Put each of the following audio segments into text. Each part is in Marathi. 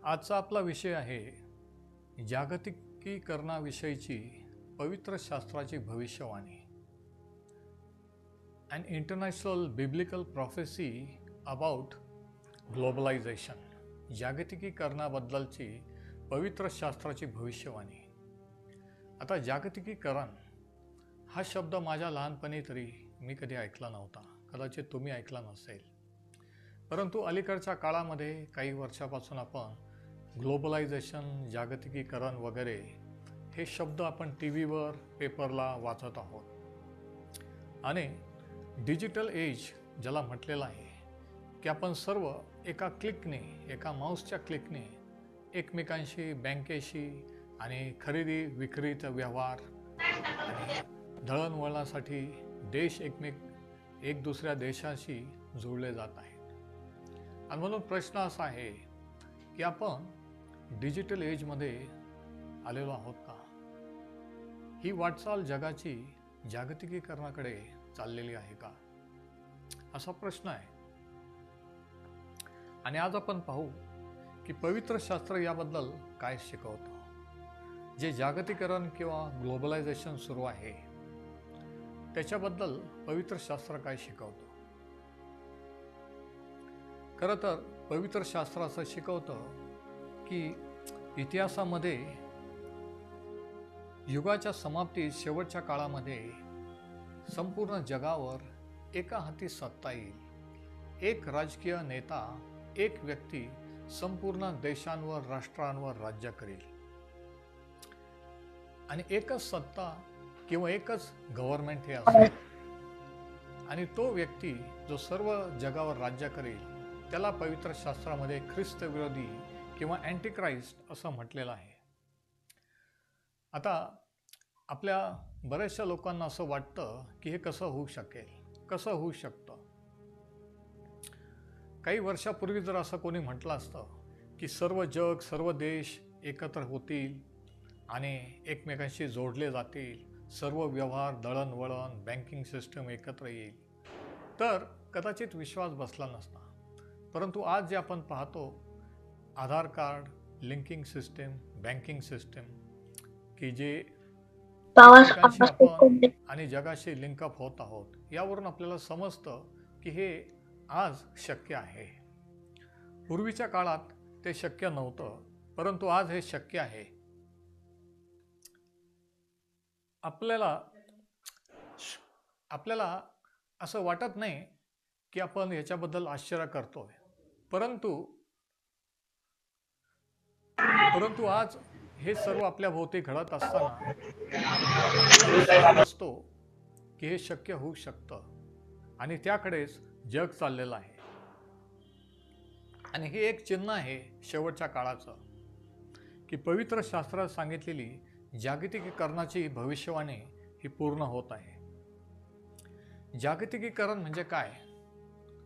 आजचा आपला विषय आहे जागतिकीकरणाविषयीची पवित्र शास्त्राची भविष्यवाणी. An international biblical prophecy about globalization. जागतिकीकरणाबद्दलची पवित्र शास्त्राची भविष्यवाणी. आता जागतिकीकरण हा शब्द माझ्या लहानपणी तरी मी कधी ऐकला नव्हता, कदाचित तुम्ही ऐकला नसेल. परंतु अलीकडच्या काळामध्ये काही वर्षापासून आपण ग्लोबलायझेशन, जागतिकीकरण वगैरे हे शब्द आपण टी व्हीवर, पेपरला वाचत आहोत. आणि डिजिटल एज ज्याला म्हटलेलं आहे की आपण सर्व एका क्लिकने, एका माऊसच्या क्लिकने एकमेकांशी, बँकेशी आणि खरेदी विक्रीचा व्यवहार आणि दळणवळणासाठी देश एक दुसऱ्या देशाशी जोडले जात आहेत. आणि म्हणून प्रश्न असा आहे की आपण डिजिटल एजमध्ये आलेलो आहोत का? ही वाटचाल जगाची जागतिकीकरणाकडे चाललेली आहे का, असा प्रश्न आहे. आणि आज आपण पाहू की पवित्र शास्त्र याबद्दल काय शिकवतं. जे जागतिकीकरण किंवा ग्लोबलायझेशन सुरू आहे त्याच्याबद्दल पवित्र शास्त्र काय शिकवतं. खरं तर पवित्र शास्त्र असं शिकवतं की इतिहासामध्ये युगाच्या समाप्तीत, शेवटच्या काळामध्ये संपूर्ण जगावर एका हाती सत्ता येईल. एक राजकीय नेता, एक व्यक्ती संपूर्ण देशांवर, राष्ट्रांवर राज्य करेल. आणि एकच सत्ता किंवा एकच गव्हर्नमेंट हे असेल. आणि तो व्यक्ती जो सर्व जगावर राज्य करेल त्याला पवित्र शास्त्रामध्ये ख्रिस्त विरोधी किंवा अँटिक्राइस्ट असं म्हटलेलं आहे. आता आपल्या बऱ्याचशा लोकांना असं वाटतं की हे कसं होऊ शकेल, कसं होऊ शकतं. काही वर्षापूर्वी जर असं कोणी म्हटलं असतं की सर्व जग, सर्व देश एकत्र होतील आणि एकमेकांशी जोडले जातील, सर्व व्यवहार, दळणवळण, बँकिंग सिस्टम एकत्र येईल, तर कदाचित विश्वास बसला नसता. परंतु आज जे आपण पाहतो, Aadhaar card, linking system, banking system की जे एकमेकांशी आपण आणि जगाशी लिंकअप होत आहोत, यावरून आपल्याला समजतं की हे आज शक्य आहे. पूर्वीच्या काळात ते शक्य नव्हतं, परंतु आज हे शक्य आहे. आपल्याला असं वाटत नाही की आपण याच्याबद्दल आश्चर्य करतोय, परंतु आज हे सर्व आपल्या भोवती घडत असताना असतो की हे शक्य होऊ शकतं. आणि त्याकडेच जग चाललेलं आहे. आणि हे एक चिन्ह आहे शेवटच्या काळाचं की पवित्र शास्त्रात सांगितलेली जागतिकीकरणाची भविष्यवाणी ही पूर्ण होत आहे. जागतिकीकरण म्हणजे काय?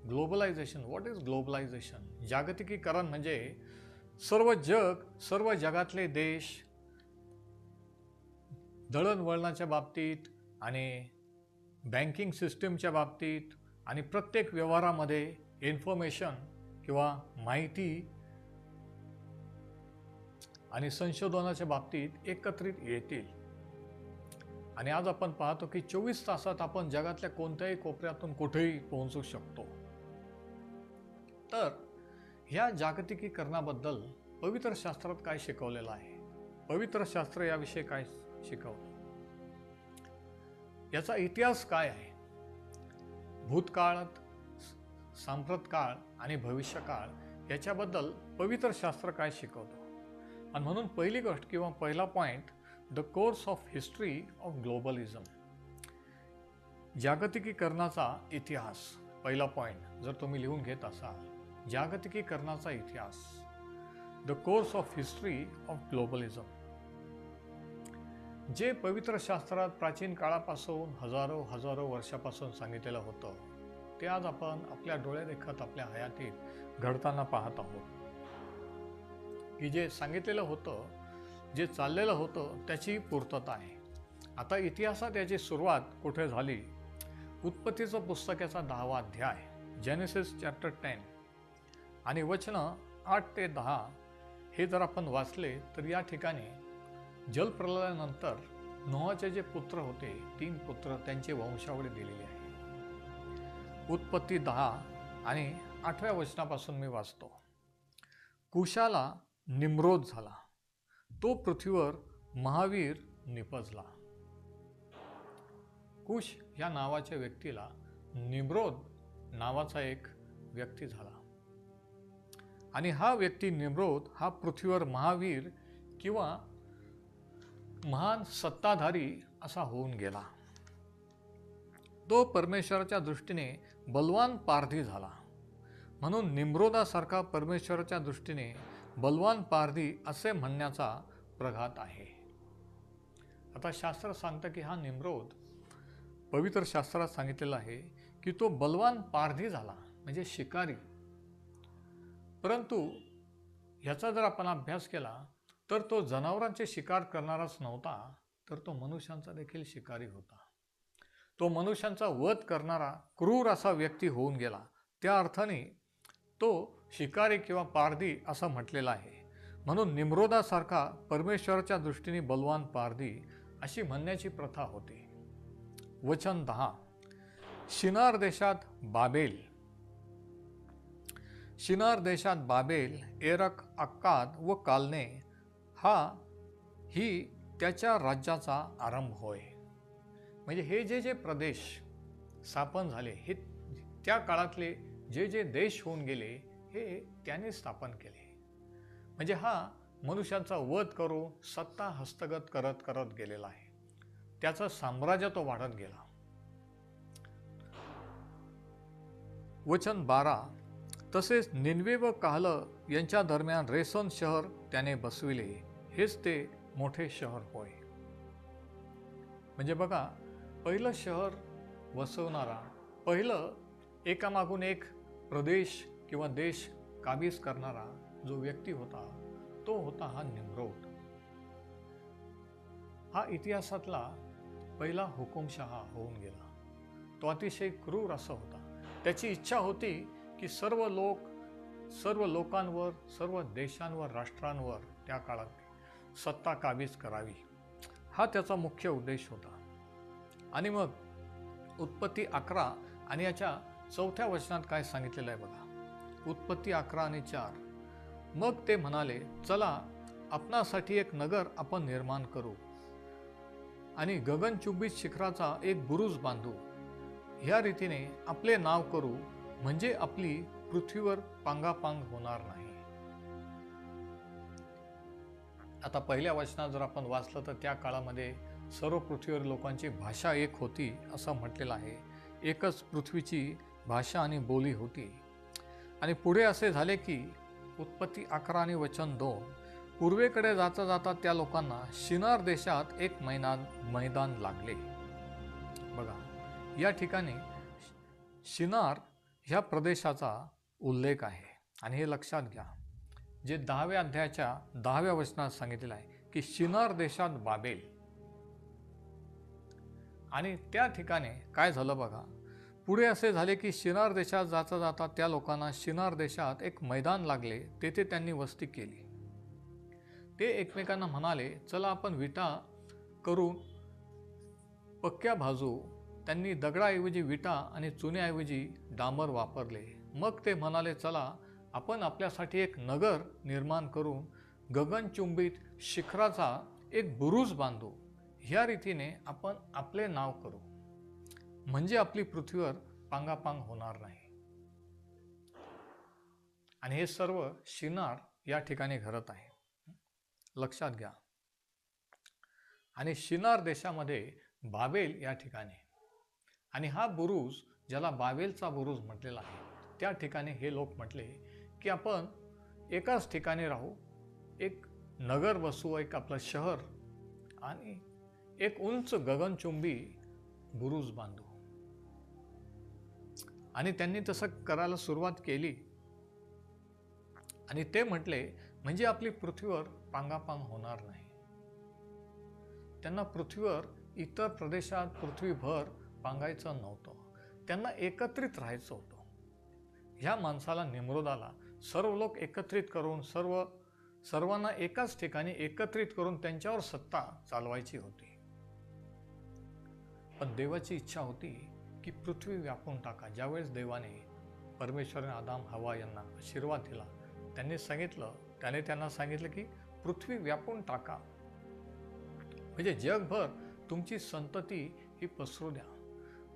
ग्लोबलायझेशन. What is globalisation? जागतिकीकरण म्हणजे सर्व जग, सर्व जगातले देश दळणवळणाच्या बाबतीत आणि बँकिंग सिस्टीमच्या बाबतीत आणि प्रत्येक व्यवहारामध्ये इन्फॉर्मेशन किंवा माहिती आणि संशोधनाच्या बाबतीत एकत्रित येतील. आणि आज आपण पाहतो की 24 तासात आपण जगातल्या कोणत्याही कोपऱ्यातून कुठेही पोहोचू शकतो. तर ह्या जागतिकीकरणाबद्दल पवित्र शास्त्रात काय शिकवलेलं आहे? पवित्र शास्त्र याविषयी काय शिकवतं? याचा इतिहास काय आहे? भूतकाळात, सांप्रतकाळ आणि भविष्यकाळ याच्याबद्दल पवित्र शास्त्र काय शिकवतं? आणि म्हणून पहिली गोष्ट किंवा पहिला point, the course of history of globalism. जागतिकीकरणाचा इतिहास. पहिला पॉईंट जर तुम्ही लिहून घेत असाल, जागतिकीकरणाचा इतिहास, the course of history of globalism. जे पवित्र शास्त्रात प्राचीन काळापासून हजारो वर्षापासून सांगितलेलं होतं, ते आज आपण आपल्या डोळ्यादेखत आपल्या हयातीत घडताना पाहत आहोत. की जे सांगितलेलं होतं, जे चाललेलं होतं, त्याची पूर्तता आहे. आता इतिहासात याची सुरुवात कुठे झाली? उत्पत्तीचं पुस्तकाचा 10वा अध्याय, जेनेसिस चॅप्टर 10 आणि वचनं 8 ते 10 हे जर आपण वाचले तर या ठिकाणी जलप्रलयानंतर नोहाचे जे पुत्र होते 3 पुत्र त्यांची वंशावळी दिलेली आहे. उत्पत्ती 10 आणि 8व्या वचनापासून मी वाचतो. कुशाला निम्रोद झाला, तो पृथ्वीवर महावीर निपजला. कुश या नावाच्या व्यक्तीला निम्रोद नावाचा एक व्यक्ती झाला आणि हा व्यक्ती निम्रोद हा पृथ्वीवर महावीर किंवा महान सत्ताधारी असा होऊन गेला. तो परमेश्वराच्या दृष्टीने बलवान पारधी झाला. म्हणून निम्रोदासारखा परमेश्वराच्या दृष्टीने बलवान पारधी असे म्हणण्याचा प्रघात आहे. आता शास्त्र सांगतं की हा निम्रोद पवित्र शास्त्रात सांगितलेलं आहे की तो बलवान पारधी झाला म्हणजे शिकारी. परंतु ह्याचा जर आपण अभ्यास केला तर तो जनावरांचे शिकार करणाराच नव्हता, तर तो मनुष्यांचा देखील शिकारी होता. तो मनुष्यांचा वध करणारा क्रूर असा व्यक्ती होऊन गेला. त्या अर्थाने तो शिकारी किंवा पारधी असं म्हटलेलं आहे. म्हणून निम्रोदासारखा परमेश्वराच्या दृष्टीने बलवान पारधी अशी म्हणण्याची प्रथा होती. वचन 10. शिनार देशात बाबेल. शिनार देशात बाबेल, एरक, अक्काद व कालने ही त्याच्या राज्याचा आरंभ होय. म्हणजे हे जे प्रदेश स्थापन झाले हे त्या काळातले जे देश होऊन गेले हे त्याने स्थापन केले. म्हणजे हा मनुष्यांचा वध करून सत्ता हस्तगत करत करत गेलेला आहे. त्याचं साम्राज्य तो वाढत गेला. वचन 12. तसेच निनवे व काहल यांच्या दरम्यान रेसन शहर त्याने बसविले, हेच ते मोठे शहर होय. म्हणजे बघा, पहिलं शहर वसवणारा, पहिलं एकामागून एक प्रदेश किंवा देश काबीज करणारा जो व्यक्ती होता तो होता हा निम्रोद. हा इतिहासातला पहिला हुकुमशहा होऊन गेला. तो अतिशय क्रूर असा होता. त्याची इच्छा होती की सर्व लोकांवर, सर्व देशांवर, राष्ट्रांवर त्या काळात सत्ता काबीज करावी. हा त्याचा मुख्य उद्देश होता. आणि मग उत्पत्ती 11 आणि याच्या 4थ्या वचनात काय सांगितलेलं आहे बघा. उत्पत्ती 11 आणि 4. मग ते म्हणाले, चला आपणासाठी एक नगर आपण निर्माण करू आणि गगनचुंबी शिखराचा एक बुरुज बांधू. ह्या रीतीने आपले नाव करू, म्हणजे आपली पृथ्वीवर पांगापांग होणार नाही. आता पहिल्या वचनात जर आपण वाचलं तर त्या काळामध्ये सर्व पृथ्वीवर लोकांची भाषा एक होती असं म्हटलेलं आहे. एकच पृथ्वीची भाषा आणि बोली होती. आणि पुढे असे झाले की उत्पत्ती 11 आणि वचन 2. पूर्वेकडे जाता जाता त्या लोकांना शिनार देशात एक मैदान लागले. बघा, या ठिकाणी शिनार ह्या प्रदेशाचा उल्लेख आहे. आणि हे लक्षात घ्या, जे 10व्या अध्यायाच्या 10व्या वचनात सांगितलेलं आहे की शिनार देशात बाबेल. आणि त्या ठिकाणी काय झालं बघा, पुढे असे झाले की शिनार देशात जाता जाता त्या लोकांना शिनार देशात एक मैदान लागले, तेथे त्यांनी वस्ती केली. ते एकमेकांना म्हणाले, चला आपण विटा करून पक्क्या भाजू. त्यांनी दगडाऐवजी विटा आणि चुन्याऐवजी डांबर वापरले. मग ते म्हणाले, चला आपण आपल्यासाठी एक नगर निर्माण करून गगनचुंबित शिखराचा एक बुरुज बांधू. ह्या रीतीने आपण आपले नाव करू, म्हणजे आपली पृथ्वीवर पांगापांग होणार नाही. आणि हे सर्व शिनार या ठिकाणी घडत आहे, लक्षात घ्या. आणि शिनार देशामध्ये बाबेल या ठिकाणी, आणि हा बुरुज ज्याला बाबेलचा बुरुज म्हटलेला आहे, त्या ठिकाणी हे लोक म्हटले की आपण एकाच ठिकाणी राहू, एक नगर बसवू, एक आपलं शहर आणि एक उंच गगनचुंबी बुरुज बांधू. आणि त्यांनी तसं करायला सुरुवात केली. आणि ते म्हटले, म्हणजे आपली पृथ्वीवर पांगापांग होणार नाही. त्यांना पृथ्वीवर इतर प्रदेशात पृथ्वीभर पांगायचं नव्हतं, त्यांना एकत्रित राहायचं होतं. ह्या माणसाला, निम्रोदाला, सर्व लोक एकत्रित करून सर्व सर्वांना एकाच ठिकाणी एकत्रित करून त्यांच्यावर सत्ता चालवायची होती. पण देवाची इच्छा होती की पृथ्वी व्यापून टाका. ज्यावेळेस देवाने परमेश्वराने आदाम हवा यांना आशीर्वाद दिला, त्याने त्यांना सांगितलं की पृथ्वी व्यापून टाका, म्हणजे जगभर तुमची संतती ही पसरू द्या.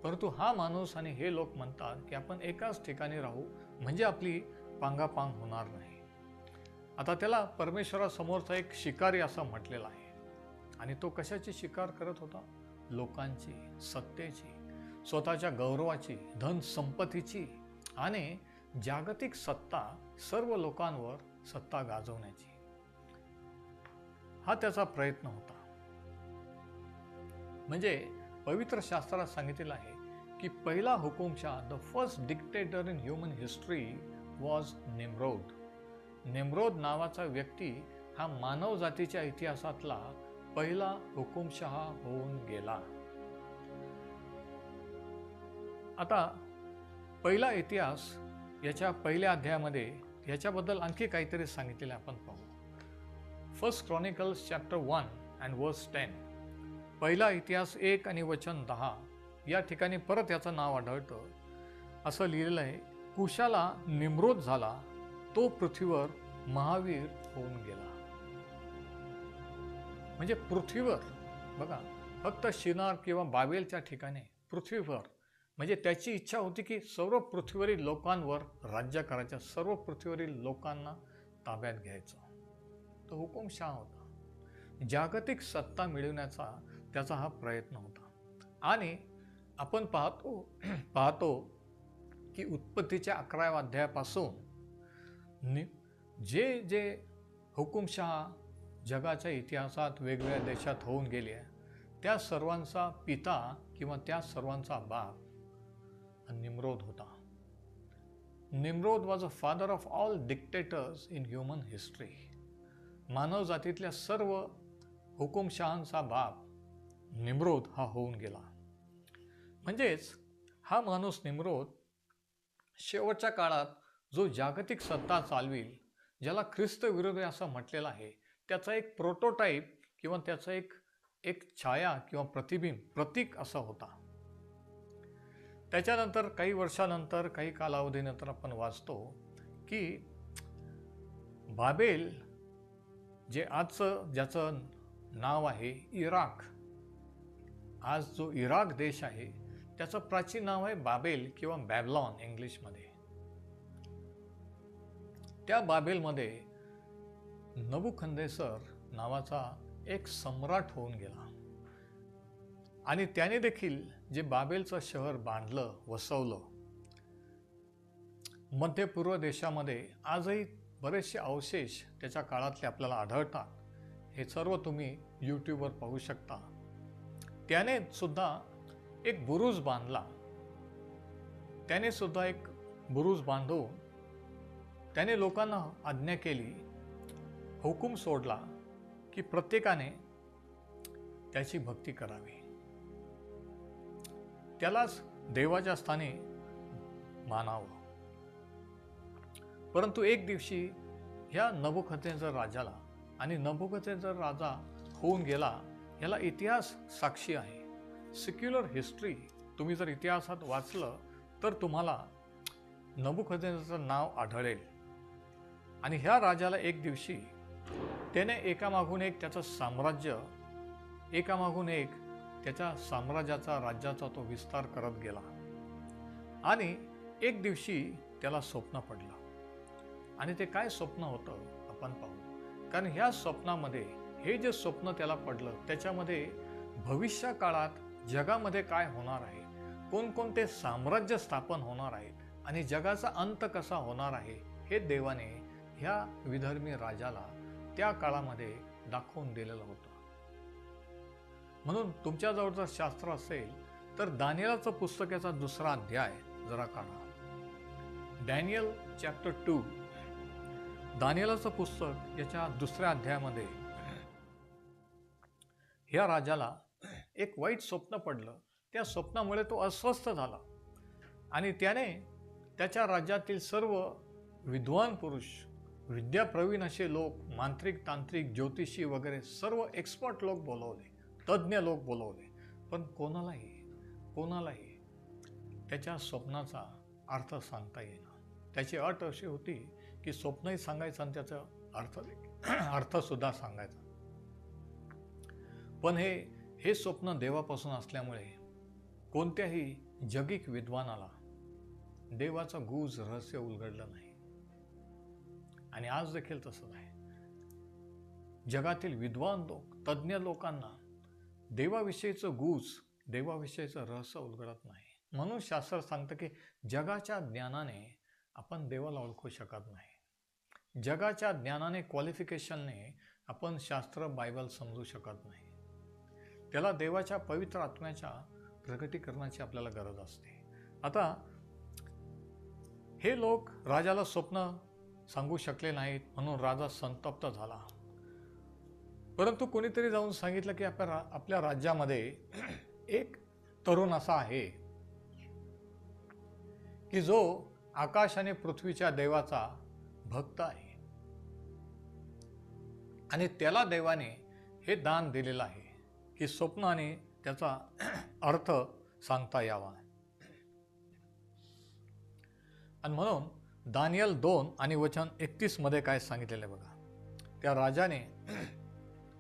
परंतु हा माणूस आणि हे लोक म्हणतात की आपण एकाच ठिकाणी राहू, म्हणजे आपली पांगापांग होणार नाही. आता त्याला परमेश्वरासमोरचा एक शिकारी असं म्हटलेलं आहे. आणि तो कशाची शिकार करत होता? लोकांची, सत्तेची, स्वतःच्या गौरवाची, धन संपत्तीची आणि जागतिक सत्ता, सर्व लोकांवर सत्ता गाजवण्याची. हा त्याचा प्रयत्न होता. म्हणजे पवित्र शास्त्रात सांगितलेलं आहे की पहिला हुकुमशाह, the first dictator in human history was Nimrod. Nimrod नावाचा व्यक्ती हा मानव जातीच्या इतिहासातला पहिला हुकुमशाह होऊन गेला. आता पहिला इतिहास याच्या पहिल्या अध्यायामध्ये याच्याबद्दल आणखी काहीतरी सांगितलेले आपण पाहू. फर्स्ट क्रॉनिकल्स चॅप्टर 1 अँड वर्स 10. पहिला इतिहास 1 आणि वचन 10 या ठिकाणी परत याचं नाव आढळतं. असं लिहिलेलं आहे, कुशाला निम्रोद झाला, तो पृथ्वीवर महावीर होऊन गेला. म्हणजे पृथ्वीवर बघा, फक्त शिनार किंवा बाबेलच्या ठिकाणी पृथ्वीवर, म्हणजे त्याची इच्छा होती की सर्व पृथ्वीवरील लोकांवर राज्य करायचं, सर्व पृथ्वीवरील लोकांना ताब्यात घ्यायचं. तो हुकुमशाह होता. जागतिक सत्ता मिळवण्याचा त्याचा हा प्रयत्न होता. आणि आपण पाहतो की उत्पत्तीच्या 11व्या अध्यायापासून जे हुकुमशाह जगाच्या इतिहासात वेगवेगळ्या देशात होऊन गेले, त्या सर्वांचा पिता किंवा त्या सर्वांचा बाप निम्रोद होता. Nimrod was a father of all dictators in human history. मानव जातीतल्या सर्व हुकुमशहांचा बाप निम्रोद हा होऊन गेला. म्हणजेच हा माणूस निम्रोद शेवटच्या काळात जो जागतिक सत्ता चालविल, ज्याला ख्रिस्त विरोधी असं म्हटलेलं आहे, त्याचा एक प्रोटोटाईप किंवा त्याचा एक छाया किंवा प्रतिबिंब, प्रतीक असा होता. त्याच्यानंतर काही वर्षानंतर, काही कालावधीनंतर आपण वाचतो की बाबेल, जे आजचं ज्याचं नाव आहे इराक, आज जो इराक देश आहे त्याचं प्राचीन नाव आहे बाबेल किंवा बॅबलॉन इंग्लिशमध्ये. त्या बाबेलमध्ये नबुखद्नेसर नावाचा एक सम्राट होऊन गेला. आणि त्याने देखील जे बाबेलचं शहर बांधलं, वसवलं. मध्य पूर्व देशामध्ये आजही बरेचसे अवशेष त्याच्या काळातले आपल्याला आढळतात. हे सर्व तुम्ही यूट्यूबवर पाहू शकता. त्याने सुद्धा एक बुरुज बांधला. त्याने सुद्धा एक बुरुज बांधून त्याने लोकांना आज्ञा केली, हुकूम सोडला की प्रत्येकाने त्याची भक्ती करावी, त्यालाच देवाच्या स्थानी मानावं. परंतु एक दिवशी ह्या नबुखद्नेसर राजाला, आणि नबुखद्नेसर राजा होऊन गेला याला इतिहास साक्षी आहे. सेक्युलर हिस्ट्री तुम्ही जर इतिहासात वाचलं तर तुम्हाला नबुखद्नेसरचं नाव आढळेल. आणि ह्या राजाला एक दिवशी त्याने एकामागून एक त्याचं साम्राज्य, एकामागून एक त्याच्या साम्राज्याचा, राज्याचा तो विस्तार करत गेला. आणि एक दिवशी त्याला स्वप्न पडलं. आणि ते काय स्वप्न होतं आपण पाहू. कारण ह्या स्वप्नामध्ये, हे जे स्वप्न त्याला पडलं त्याच्यामध्ये भविष्य काळात जगामध्ये काय होणार आहे, कोणकोणते साम्राज्य स्थापन होणार आहे आणि जगाचा अंत कसा होणार आहे, हे देवाने ह्या विधर्मी राजाला त्या काळामध्ये दाखवून दिलेलं होतं. म्हणून तुमच्याजवळ जर शास्त्र असेल तर दानिएलचं पुस्तकाचा 2रा अध्याय जरा काढा. डॅनियल चॅप्टर 2, दानिएलचं पुस्तक याच्या 2ऱ्या अध्यायामध्ये ह्या राजाला एक वाईट स्वप्न पडलं. त्या स्वप्नामुळे तो अस्वस्थ झाला आणि त्याने त्याच्या राज्यातील सर्व विद्वान पुरुष, विद्याप्रवीण असे लोक, मांत्रिक, तांत्रिक, ज्योतिषी वगैरे सर्व एक्सपर्ट लोक बोलवले, तज्ज्ञ लोक बोलवले, पण कोणालाही त्याच्या स्वप्नाचा अर्थ सांगता येईना. त्याची अट अशी होती की स्वप्नही सांगायचं आणि त्याचा अर्थसुद्धा सांगायचा. पण हे स्वप्न देवापासून असल्यामुळे कोणत्याही जगिक विद्वानाला देवाचं गूढ रहस्य उलगडलं नाही. आणि आज देखील तसंच आहे. जगातील विद्वान लोक, तज्ज्ञ लोकांना देवाविषयीचं गूढ, देवाविषयीचं रहस्य उलगडत नाही. म्हणून शास्त्र सांगतं की जगाच्या ज्ञानाने आपण देवाला ओळखू शकत नाही. जगाच्या ज्ञानाने, क्वालिफिकेशनने आपण शास्त्र, बायबल समजू शकत नाही. त्याला देवाच्या पवित्र आत्म्याच्या प्रकटीकरणाची आपल्याला गरज असते. आता हे लोक राजाला स्वप्न सांगू शकले नाहीत, म्हणून राजा संतप्त झाला. परंतु कोणीतरी जाऊन सांगितलं की आपल्या राज्यामध्ये एक तरुण असा आहे की जो आकाश आणि पृथ्वीच्या देवाचा भक्त आहे आणि त्याला देवाने हे दान दिलेलं आहे की स्वप्न आणि त्याचा अर्थ सांगता यावा. आणि म्हणून दानियल 2 आणि वचन 31 मध्ये काय सांगितलेलं आहे बघा. त्या राजाने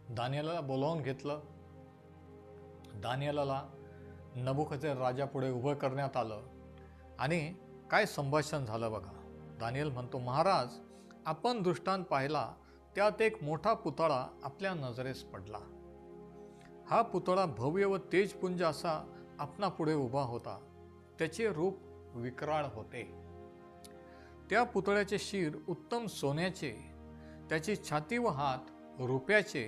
दानियेलाला बोलावून घेतलं. दानियेलाला नबुकदनेस्सर राजापुढे उभं करण्यात आलं आणि काय संभाषण झालं बघा. दानियल म्हणतो, महाराज, आपण दृष्टांत पाहिला, त्यात एक मोठा पुतळा आपल्या नजरेस पडला. हा पुतळा भव्य व तेजपुंज असा आपणापुढे उभा होता. त्याचे रूप विक्राळ होते. त्या पुतळ्याचे शिर उत्तम सोन्याचे, त्याची छाती व हात रुप्याचे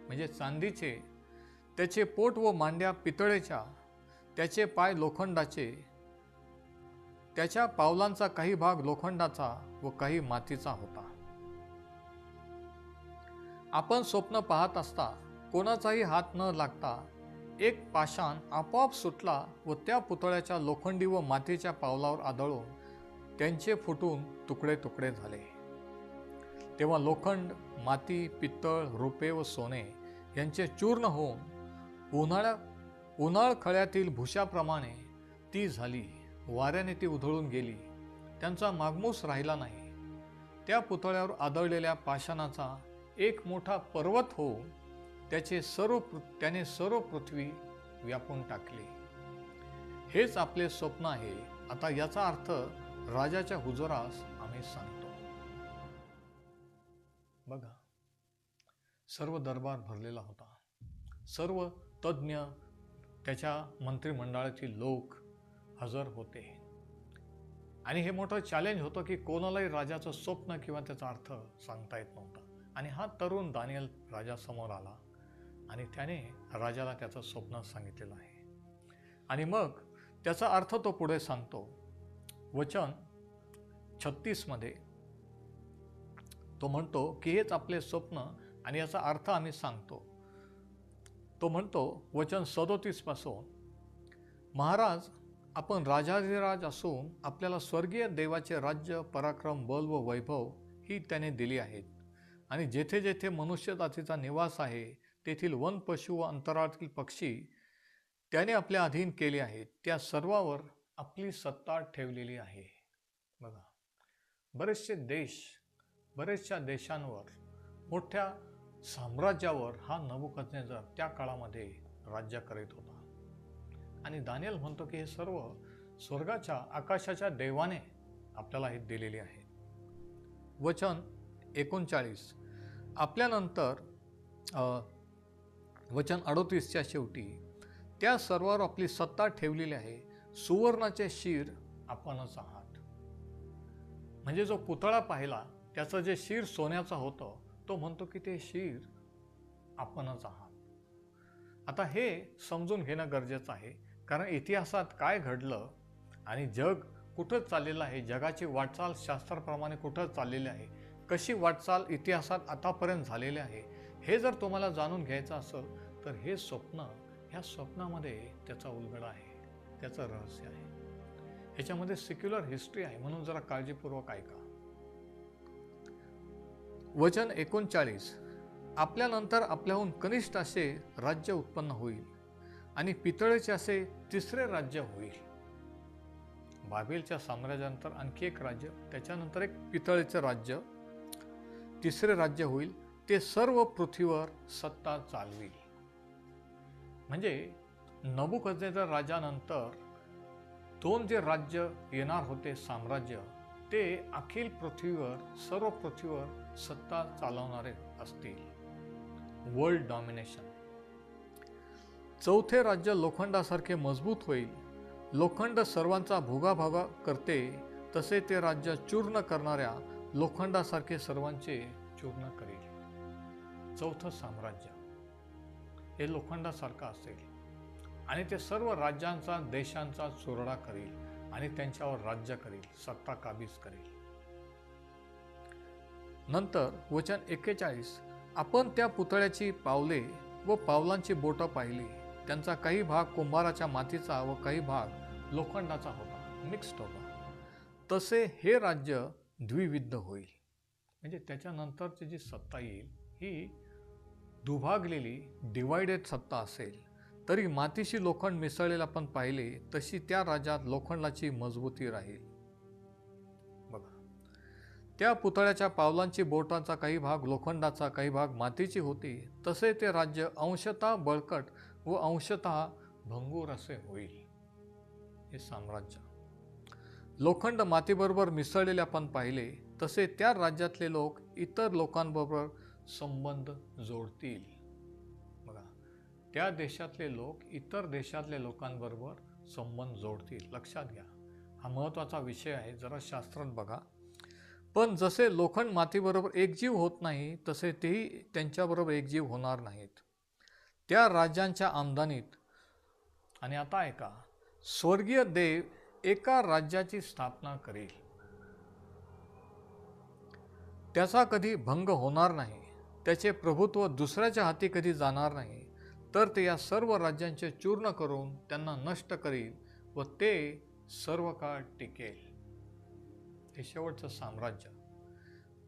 म्हणजे चांदीचे, त्याचे पोट व मांड्या पितळेच्या, त्याचे पाय लोखंडाचे, त्याच्या पावलांचा काही भाग लोखंडाचा व काही मातीचा होता. आपण स्वप्न पाहत असता कोणाचाही हात न लागता एक पाषाण आपोआप सुटला व त्या पुतळ्याच्या लोखंडी व मातीच्या पावलावर आदळून त्यांचे फुटून तुकडे तुकडे झाले. तेव्हा लोखंड, माती, पित्तळ, रुपे व सोने यांचे चूर्ण होऊन उन्हाळखळ्यातील भुशाप्रमाणे ती झाली. वाऱ्याने ती उधळून गेली. त्यांचा मागमूस राहिला नाही. त्या पुतळ्यावर आदळलेल्या पाषाणाचा एक मोठा पर्वत होऊन त्याने सर्व पृथ्वी व्यापून टाकली. हेच आपले स्वप्न आहे. आता याचा अर्थ राजाच्या हुजुरास आम्ही सांगतो. बघा, सर्व दरबार भरलेला होता. सर्व तज्ज्ञ, त्याच्या मंत्रिमंडळातील लोक हजर होते आणि हे मोठं चॅलेंज होतं की कोणालाही राजाचं स्वप्न किंवा त्याचा अर्थ सांगता येत नव्हता. आणि हा तरुण दानियल राजासमोर आला आणि त्याने राजाला त्याचं स्वप्न सांगितलेलं आहे. आणि मग त्याचा अर्थ तो पुढे सांगतो. वचन 36 मध्ये तो म्हणतो की हेच आपले स्वप्न आणि याचा अर्थ आम्ही सांगतो. तो म्हणतो वचन 37 पासून, महाराज, आपण राजाधिराज असून आपल्याला स्वर्गीय देवाचे राज्य, पराक्रम, बल व वैभव ही त्याने दिली आहेत. आणि जेथे जेथे मनुष्य जातीचा निवास आहे तेथील वन, पशु व अंतराळातील पक्षी त्याने आपल्या अधीन केले आहेत. त्या सर्वावर आपली सत्ता ठेवलेली आहे. बघा, बरेचशा देशांवर, मोठ्या साम्राज्यावर हा नबुकदनेस्सर त्या काळामध्ये राज्य करीत होता. आणि दानियल म्हणतो की हे सर्व स्वर्गाच्या, आकाशाच्या देवाने आपल्याला हे दिलेले आहे. वचन 39, आपल्यानंतर वचन 38च्या शेवटी, त्या सर्वावर आपली सत्ता ठेवलेली आहे. सुवर्णाचे शिर आपणच आहात. म्हणजे जो पुतळा पाहिला त्याचं जे शिर सोन्याचं होतं, तो म्हणतो की ते शिर आपणच आहात. आता हे समजून घेणं गरजेचं आहे, कारण इतिहासात काय घडलं आणि जग कुठं चाललेलं आहे, जगाची वाटचाल शास्त्राप्रमाणे कुठं चाललेली आहे, कशी वाटचाल इतिहासात आतापर्यंत झालेली आहे, हे जर तुम्हाला जाणून घ्यायचं असेल तर हे स्वप्न, ह्या स्वप्नामध्ये त्याचा उलगडा आहे, त्याचं रहस्य आहे. ह्याच्यामध्ये सेक्युलर हिस्ट्री आहे, म्हणून जरा काळजीपूर्वक ऐका. वचन 39, आपल्यानंतर आपल्याहून कनिष्ठ असे राज्य उत्पन्न होईल आणि पितळेचे असे तिसरे राज्य होईल. बाबेलच्या साम्राज्यानंतर आणखी एक राज्य, त्याच्यानंतर एक पितळेचे राज्य, तिसरे राज्य होईल. ते सर्व पृथ्वीवर सत्ता चालविल. म्हणजे नबुकदनेस्सर राजानंतर दोन जे राज्य येणार होते, साम्राज्य, ते अखिल पृथ्वीवर, सर्व पृथ्वीवर सत्ता चालवणारे असतील. World domination. चौथे राज्य लोखंडासारखे मजबूत होईल. लोखंड सर्वांचा भोगाभागा करते, तसे ते राज्य चूर्ण करणाऱ्या लोखंडासारखे सर्वांचे चूर्ण करेल. चौथं साम्राज्य हे लोखंडासारखं असेल आणि ते सर्व राज्यांचा, देशांचा चुरडा करेल आणि त्यांच्यावर राज्य करेल, सत्ता काबीज करेल. नंतर वचन 41, आपण त्या पुतळ्याची पावले व पावलांची बोटं पाहिली. त्यांचा काही भाग कुंभाराच्या मातीचा व काही भाग लोखंडाचा होता, मिक्स्ड होता. तसे हे राज्य द्विविध होईल. म्हणजे त्याच्यानंतरची जी सत्ता येईल ही दुभागलेली, डिवायडेड सत्ता असेल. तरी मातीशी लोखंड मिसळलेले आपण पाहिले, तशी त्या राज्यात लोखंडाची मजबूती राहील. बघा, त्या पुतळ्याच्या पावलांची बोटांचा काही भाग लोखंडाचा, काही भाग मातीची होती. तसे ते राज्य अंशतः बळकट व अंशतः भंगूर असे होईल. हे साम्राज्य लोखंड मातीबरोबर मिसळलेले आपण पाहिले, तसे त्या राज्यातले लोक इतर लोकांबरोबर संबंध जोडतील. बघा, त्या देशातले लोक इतर देशातल्या लोकांबरोबर संबंध जोडतील. लक्षात घ्या, हा महत्त्वाचा विषय आहे. जरा शास्त्रात बघा. पण जसे लोखंड मातीबरोबर एकजीव होत नाही, तसे तेही त्यांच्याबरोबर एकजीव होणार नाहीत त्या राज्यांच्या आमदानीत. आणि आता ऐका, स्वर्गीय देव एका राज्याची स्थापना करेल. त्याचा कधी भंग होणार नाही. त्याचे प्रभुत्व दुसऱ्याच्या हाती कधी जाणार नाही. तर ते या सर्व राज्यांचे चूर्ण करून त्यांना नष्ट करील व ते सर्व काळ टिकेल. हे शेवटचं साम्राज्य.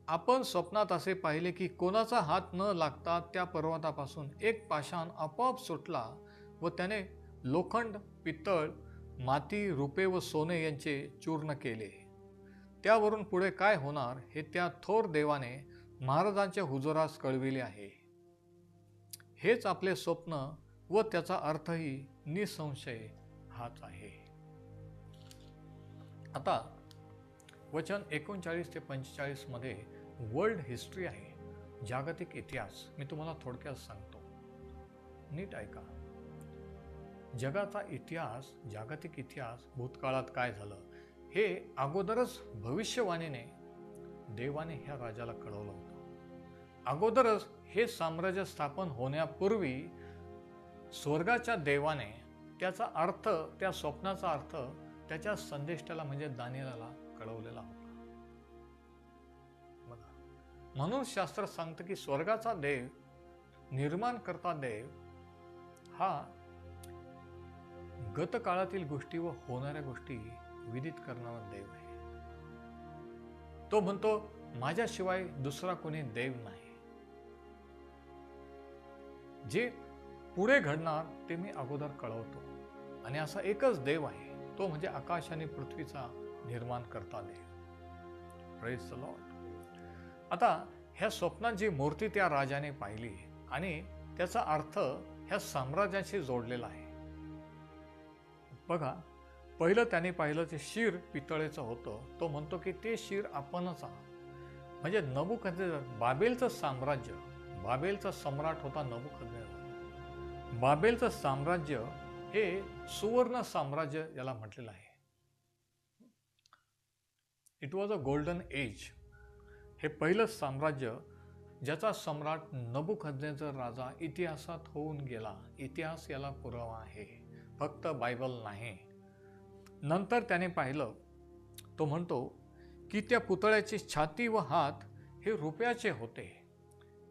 आपण स्वप्नात असे पाहिले की कोणाचा हात न लागता त्या पर्वतापासून एक पाषाण आपोआप सुटला व त्याने लोखंड, पितळ, माती, रुपे व सोने यांचे चूर्ण केले. त्यावरून पुढे काय होणार हे त्या थोर देवाने महाराजांच्या हुजुरास कळविले आहे. हेच आपले स्वप्न व त्याचा अर्थही निसंशय हाच आहे. आता वचन 39 ते 45 मध्ये वर्ल्ड हिस्ट्री आहे, जागतिक इतिहास. मी तुम्हाला थोडक्यात सांगतो, नीट ऐका. जगाचा इतिहास, जागतिक इतिहास, भूतकाळात काय झालं हे अगोदरच भविष्यवाणीने देवाने ह्या राजाला कळवलं होतं. अगोदरच हे साम्राज्य स्थापन होण्यापूर्वी स्वर्गाच्या देवाने त्याचा अर्थ, त्या स्वप्नाचा अर्थ त्याच्या संदेष्टाला म्हणजे दानिएलाला कळवलेला होता. बघा, म्हणून शास्त्र सांगतं की स्वर्गाचा देव, निर्माण करता देव हा गतकाळातील गोष्टी व होणाऱ्या गोष्टी विदित करणारा देव आहे. तो म्हणतो, माझ्याशिवाय दुसरा कोणी देव नाही. जे पुढे घडणार ते मी अगोदर कळवतो. आणि असा एकच देव आहे, तो म्हणजे आकाश आणि पृथ्वीचा निर्माण करता देव. Praise the Lord. आता ह्या स्वप्नात जी मूर्ती त्या राजाने पाहिली आणि त्याचा अर्थ ह्या साम्राज्याशी जोडलेला आहे. बघा, पहिलं त्याने पाहिलं ते शिर पितळेचं होतं. तो म्हणतो की ते शिर आपणच आहात. म्हणजे नबुकदनेस्सर, बाबेलचं साम्राज्य, बाबेलचा सम्राट होता नबुकदनेस्सर. बाबेलचं साम्राज्य हे सुवर्ण साम्राज्य याला म्हटलेलं आहे. It was a golden age. हे पहिलं साम्राज्य ज्याचा सम्राट नबुकदनेस्सर राजा इतिहासात होऊन गेला. इतिहास याला पुरावा आहे, फक्त बायबल नाही. नंतर त्याने पाहिलं, तो म्हणतो की त्या पुतळ्याची छाती व हात हे रुपयाचे होते.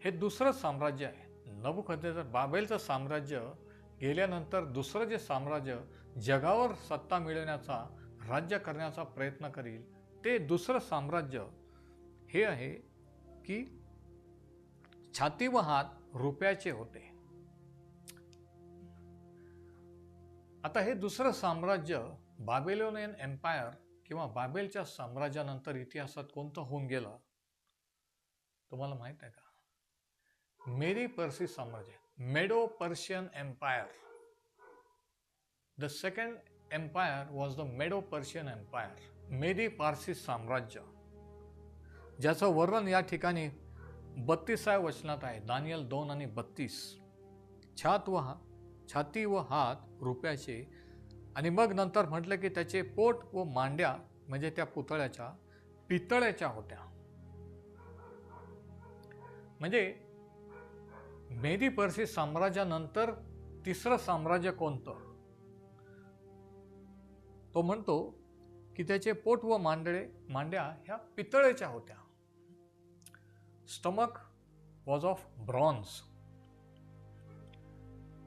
हे दुसरं साम्राज्य आहे. नबुकदनेस्सर, बाबेलचं साम्राज्य गेल्यानंतर दुसरं जे साम्राज्य जगावर सत्ता मिळवण्याचा, राज्य करण्याचा प्रयत्न करील, ते दुसरं साम्राज्य हे आहे की छाती व हात रुपयाचे होते. आता हे दुसरं साम्राज्य बाबिलोनियन एम्पायर किंवा बाबेलच्या साम्राज्यानंतर इतिहासात कोणतं होऊन गेलं तुम्हाला माहित आहे का? मेडी पर्सी साम्राज्य, Medo Persian empire. The second empire was the Medo Persian empire, मेडी पारसी साम्राज्य, ज्याचं वर्णन या ठिकाणी 32व्या वचनात आहे. दानियल 2 आणि 32. छाती व हात रुपयाचे, आणि मग नंतर म्हटलं की त्याचे पोट व मांड्या म्हणजे त्या पुतळ्याच्या पितळेच्या होत्या. म्हणजे मेदी पर्सी साम्राज्यानंतर तिसरं साम्राज्य कोणतं? तो म्हणतो की त्याचे पोट व मांड्या ह्या पितळेच्या होत्या. Stomach was of bronze.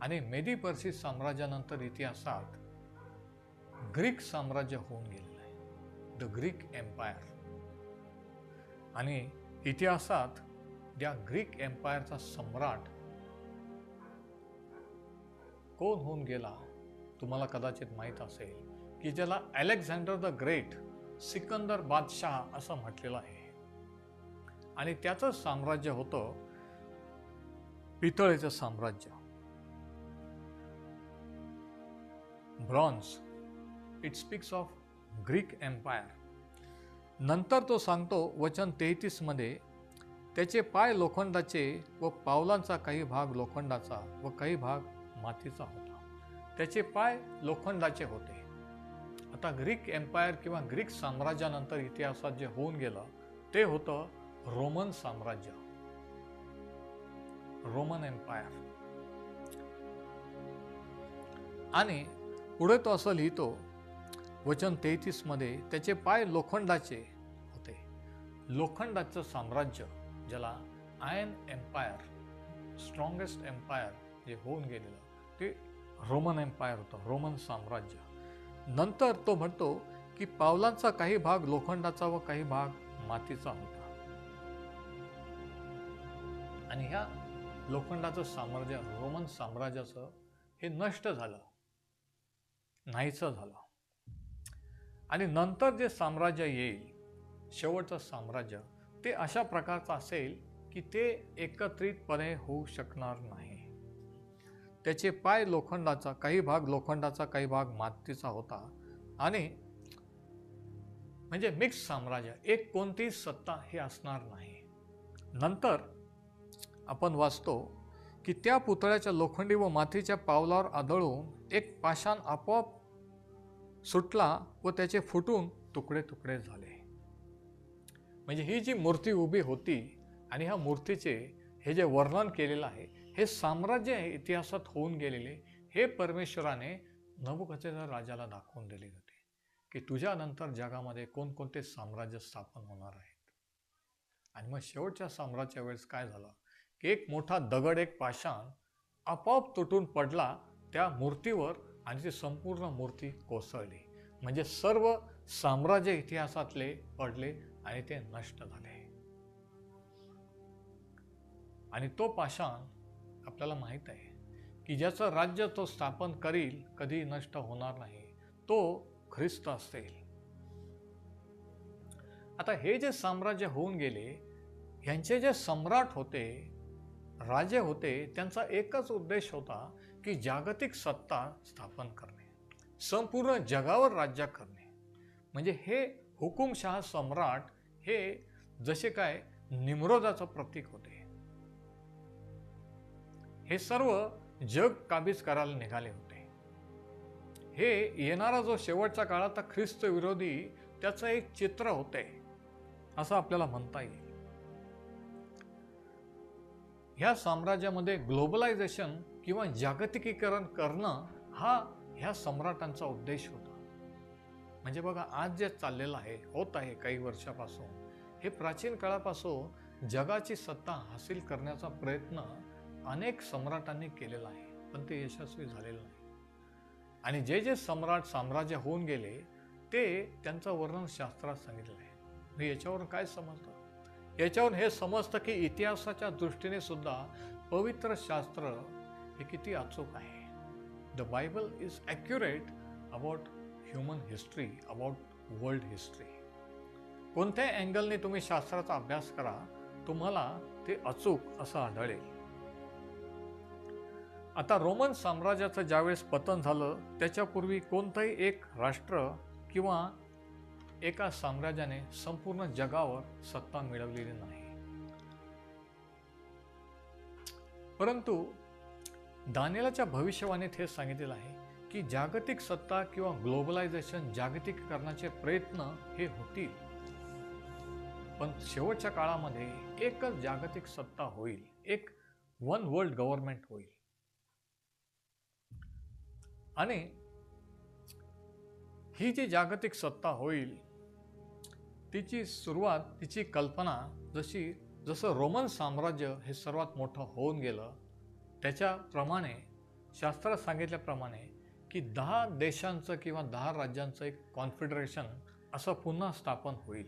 आणि मेदी पर्सी साम्राज्यानंतर इतिहासात ग्रीक साम्राज्य होऊन गेलेलं आहे, द ग्रीक एम्पायर. आणि इतिहासात त्या ग्रीक एम्पायरचा सम्राट कोण होऊन गेला तुम्हाला कदाचित माहीत असेल की ज्याला अलेक्झांडर द ग्रेट, सिकंदर बादशाह असं म्हटलेलं आहे. आणि त्याचं साम्राज्य होतं पितळेचं साम्राज्य, bronze. It speaks of Greek empire. नंतर तो सांगतो वचन 33 मध्ये, त्याचे पाय लोखंडाचे व पावलांचा काही भाग लोखंडाचा व काही भाग मातीचा होता. त्याचे पाय लोखंडाचे होते. आता ग्रीक एम्पायर किंवा ग्रीक साम्राज्यानंतर इतिहासात जे होऊन गेलं ते होतं रोमन साम्राज्य, रोमन एम्पायर. आणि पुढे तो असं लिहितो वचन 33 मध्ये, त्याचे पाय लोखंडाचे होते. लोखंडाचं साम्राज्य ज्याला आयर्न एम्पायर, स्ट्रॉंगेस्ट एम्पायर जे होऊन गेलेलं ते रोमन एम्पायर होतं, रोमन साम्राज्य. नंतर तो म्हणतो की पावलांचा काही भाग लोखंडाचा व काही भाग मातीचा होता. आणि ह्या लोखंडाचं साम्राज्य, रोमन साम्राज्याचं हे नष्ट झालं, नाहीचं झालं. आणि नंतर जे साम्राज्य येईल, शेवटचं साम्राज्य, ते अशा प्रकारचं असेल की ते एकत्रितपणे होऊ शकणार नाही. त्याचे पाय लोखंडाचा, काही भाग लोखंडाचा, काही भाग मातीचा होता. आणि म्हणजे मिक्स साम्राज्य, एक कोणतीही सत्ता हे असणार नाही. नंतर आपण वाचतो की त्या पुतळ्याच्या लोखंडी व मातीच्या पावलावर आदळून एक पाषाण आपोआप सुटला व त्याचे फुटून तुकडे तुकडे झाले. म्हणजे ही जी मूर्ती उभी होती आणि ह्या मूर्तीचे हे जे वर्णन केलेलं आहे, हे साम्राज्य इतिहासात होऊन गेलेले, हे परमेश्वराने नबुकदनेस्सर राजाला दाखवून दिले होते की तुझ्यानंतर जगामध्ये कोणकोणते साम्राज्य स्थापन होणार आहेत. आणि मग शेवटच्या साम्राज्याच्या वेळेस काय झालं की एक मोठा दगड, एक पाषाण आपोआप तुटून पडला त्या मूर्तीवर आणि ती संपूर्ण मूर्ती कोसळली. म्हणजे सर्व साम्राज्य इतिहासातले पडले आणि ते नष्ट झाले. आणि तो पाषाण आपल्याला माहित आहे की ज्याचं राज्य तो स्थापन करील, कधी नष्ट होणार नाही, तो ख्रिस्त असेल. आता हे जे साम्राज्य होऊन गेले, यांचे जे सम्राट होते, राजे होते, त्यांचा एकच उद्देश होता की जागतिक सत्ता स्थापन करणे, संपूर्ण जगावर राज्य करणे. म्हणजे हे हुकुमशाह सम्राट हे जसे काय निम्रोदाचं प्रतीक होते. हे सर्व जग काबीज करायला निघाले होते. हे येणारा जो शेवटच्या काळात ख्रिस्त विरोधी, त्याचं एक चित्र होते असं आपल्याला म्हणता येईल. ह्या साम्राज्यामध्ये ग्लोबलायझेशन किंवा जागतिकीकरण करणं हा ह्या सम्राटांचा उद्देश होता. म्हणजे बघा, आज जे चाललेलं आहे, होत आहे काही वर्षापासून, हे प्राचीन काळापासून जगाची सत्ता हासिल करण्याचा प्रयत्न अनेक सम्राटांनी केलेला आहे, पण ते यशस्वी झालेलं नाही. आणि जे जे सम्राट साम्राज्य होऊन गेले, ते त्यांचं वर्णन शास्त्रात सांगितलं आहे. याच्यावरून काय समजतं याच्यावरून हे समजतं की इतिहासाच्या दृष्टीने सुद्धा पवित्र शास्त्र हे किती अचूक आहे. The Bible is accurate about human history, about world history. कोणत्याही अँगलने तुम्ही शास्त्राचा अभ्यास करा, तुम्हाला ते अचूक असं आढळेल. आता रोमन साम्राज्याचं ज्यावेळेस पतन झालं, त्याच्यापूर्वी कोणतंही एक राष्ट्र किंवा एका साम्राज्याने संपूर्ण जगावर सत्ता मिळवलेली नाही. परंतु दानिएलच्या भविष्यवाणीत हे सांगितलेलं आहे की जागतिक सत्ता किंवा ग्लोबलायझेशन, जागतिकीकरणाचे प्रयत्न हे होतील, पण शेवटच्या काळामध्ये एकच जागतिक सत्ता होईल, एक वन वर्ल्ड गव्हर्नमेंट होईल. आणि ही जी जागतिक सत्ता होईल तिची सुरुवात, तिची कल्पना जसं रोमन साम्राज्य हे सर्वात मोठं होऊन गेलं, त्याच्याप्रमाणे शास्त्रात सांगितल्याप्रमाणे की 10 देशांचं किंवा 10 राज्यांचं एक कॉन्फेडरेशन असं पुन्हा स्थापन होईल.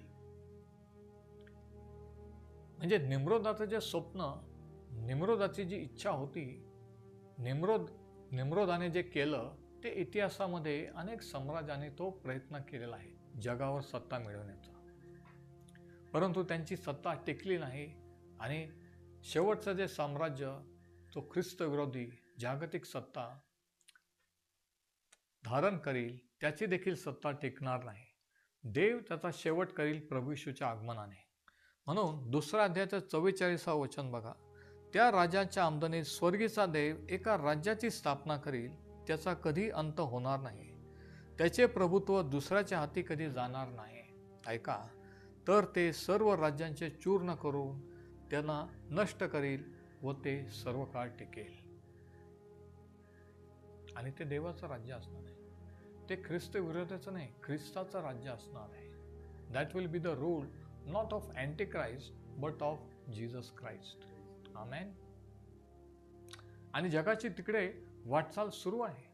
म्हणजे निम्रोदाचं जे स्वप्न, निम्रोदाची जी इच्छा होती, निम्रोदाने जे केलं ते इतिहासामध्ये अनेक साम्राज्याने तो प्रयत्न केलेला आहे जगावर सत्ता मिळवण्याचा, परंतु त्यांची सत्ता टिकली नाही. आणि शेवटचं जे साम्राज्य, तो ख्रिस्त विरोधी जागतिक सत्ता धारण करील, त्याची देखील सत्ता टिकणार नाही. देव त्याचा शेवट करील प्रभू येशूच्या आगमनाने. म्हणून 2 अध्यायाचं 44 वचन बघा. त्या राजाच्या आमदनीत स्वर्गीचा देव एका राज्याची स्थापना करील, त्याचा कधी अंत होणार नाही, त्याचे प्रभुत्व दुसऱ्याच्या हाती कधी जाणार नाही. ऐका, तर ते सर्व राज्यांचे चूर्ण करून त्यांना नष्ट करील व ते सर्व काळ टिकेल. आणि ते देवाचं राज्य असणार आहे, ते ख्रिस्त विरोधाचं नाही, ख्रिस्ताचं राज्य असणार आहे. That will be the rule not of anti Christ but of Jesus Christ. आमेन. आणि जगाची तिकडे वाटचाल सुरू आहे.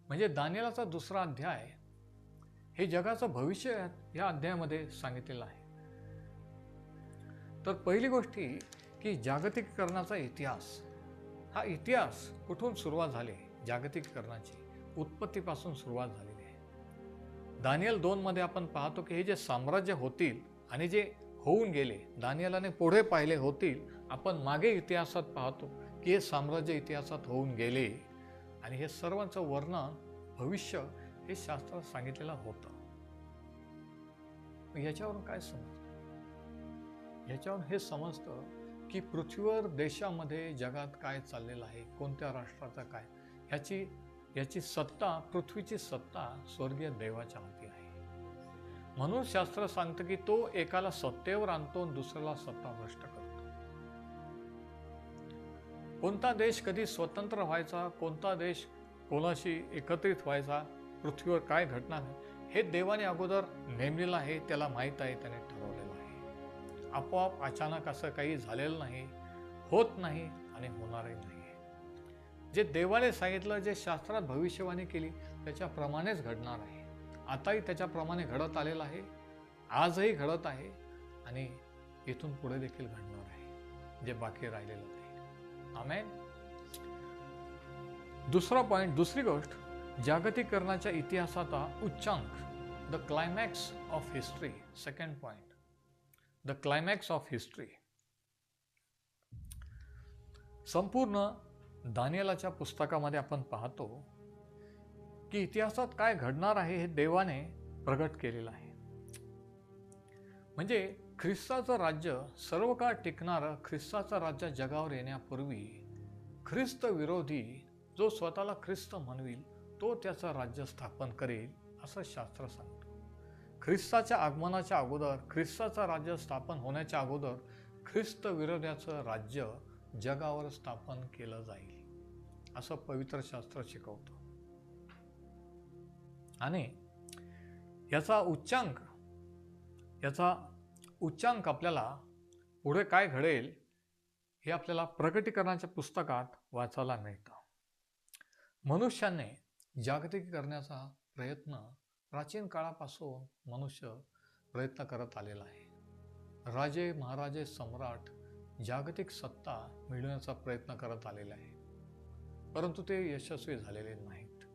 म्हणजे दानिएलचा 2 अध्याय हे जगाचं भविष्य या अध्यायामध्ये सांगितलेलं आहे. तर पहिली गोष्ट ही की जागतिकीकरणाचा इतिहास, हा इतिहास कुठून सुरुवात झाली? जागतिकीकरणाची उत्पत्तीपासून सुरुवात झालेली आहे. दानिएल 2 मध्ये आपण पाहतो की हे जे साम्राज्य होतील आणि जे होऊन गेले, दानिएलाने पुढे पाहिले होतील. आपण मागे इतिहासात पाहतो की हे साम्राज्य इतिहासात होऊन गेले आणि हे सर्वांचं वर्णन, भविष्य हे शास्त्रात सांगितलेलं होतं. याच्यावरून काय समजतं? याच्यावरून हे समजतं की पृथ्वीवर, देशामध्ये, जगात काय चाललेलं आहे, कोणत्या राष्ट्राचं काय, याची सत्ता, पृथ्वीची सत्ता स्वर्गीय देवाच्या हाती आहे. म्हणून शास्त्र सांगतं की तो एकाला सत्तेवर आणतो आणि दुसऱ्याला सत्ता भ्रष्ट करतो. कोणता देश कधी स्वतंत्र व्हायचा, कोणता देश कोणाशी एकत्रित व्हायचा, पृथ्वीवर काय घडणार हे देवाने अगोदर नेमलेलं आहे, त्याला माहीत आहे, त्याने ठरवलेलं आहे. आपोआप अचानक असं काही झालेलं नाही, होत नाही आणि होणारही नाही. जे देवाने सांगितलं, जे शास्त्रात भविष्यवाणी केली त्याच्याप्रमाणेच घडणार आहे. आताही त्याच्याप्रमाणे घडत आलेलं आहे, आजही घडत आहे आणि इथून पुढे देखील घडणार आहे जे बाकी राहिलेलं आहे. आमेन. दुसरा पॉइंट, दुसरी गोष्ट, जागतिकीकरणाच्या इतिहासाचा उच्चांक, the climax of history. Second point, the climax of history. संपूर्ण दानिएलच्या पुस्तकामध्ये आपण पाहतो की इतिहासात काय घडणार आहे हे देवाने प्रगट केलेलं आहे. म्हणजे ख्रिस्ताचं राज्य सर्व काळ टिकणारं, ख्रिस्ताचं राज्य जगावर येण्यापूर्वी ख्रिस्त विरोधी जो स्वतःला ख्रिस्त म्हणविल तो त्याचं राज्य स्थापन करेल असं शास्त्र सांगतो. ख्रिस्ताच्या आगमनाच्या अगोदर, ख्रिस्ताचं राज्य स्थापन होण्याच्या अगोदर ख्रिस्त विरोधाचं राज्य जगावर स्थापन केलं जाईल असं पवित्र शास्त्र शिकवतं. आणि याचा उच्चांक आपल्याला पुढे काय घडेल हे आपल्याला प्रकटीकरणाच्या पुस्तकात वाचायला मिळतं. मनुष्याने जागतिकीकरणाचा प्रयत्न प्राचीन काळापासून मनुष्य प्रयत्न करत आलेला आहे. राजे महाराजे सम्राट जागतिक सत्ता मिळवण्याचा प्रयत्न करत आलेले आहे, परंतु ते यशस्वी झालेले नाहीत.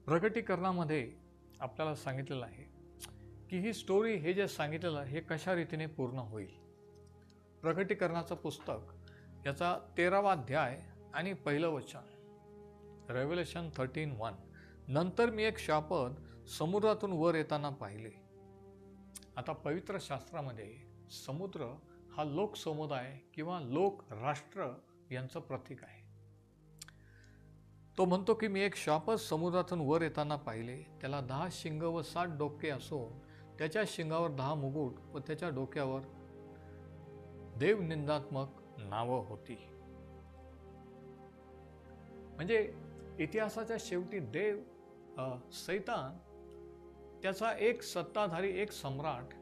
प्रकटीकरणामध्ये आपल्याला सांगितलेलं आहे की ही स्टोरी, हे जे सांगितलेलं हे कशा रीतीने पूर्ण होईल. प्रकटीकरणाचं पुस्तक याचा 13वा अध्याय आणि पहिलं वचन, रेव्हेलेशन 13:1. नंतर मी एक शापद समुद्रातून वर येताना पाहिले. आता पवित्र शास्त्रामध्ये समुद्र हा लोकसमुदाय किंवा लोक राष्ट्र यांचं प्रतीक आहे. तो म्हणतो की मी एक शापद समुद्रातून वर येताना पाहिले. त्याला 10 शिंग व 7 डोके असून त्याच्या शिंगावर 10 मुकुट व त्याच्या डोक्यावर देवनिंदात्मक नावं होती. म्हणजे इतिहासाच्या शेवटी सैतान त्याचा एक सत्ताधारी, एक सम्राट,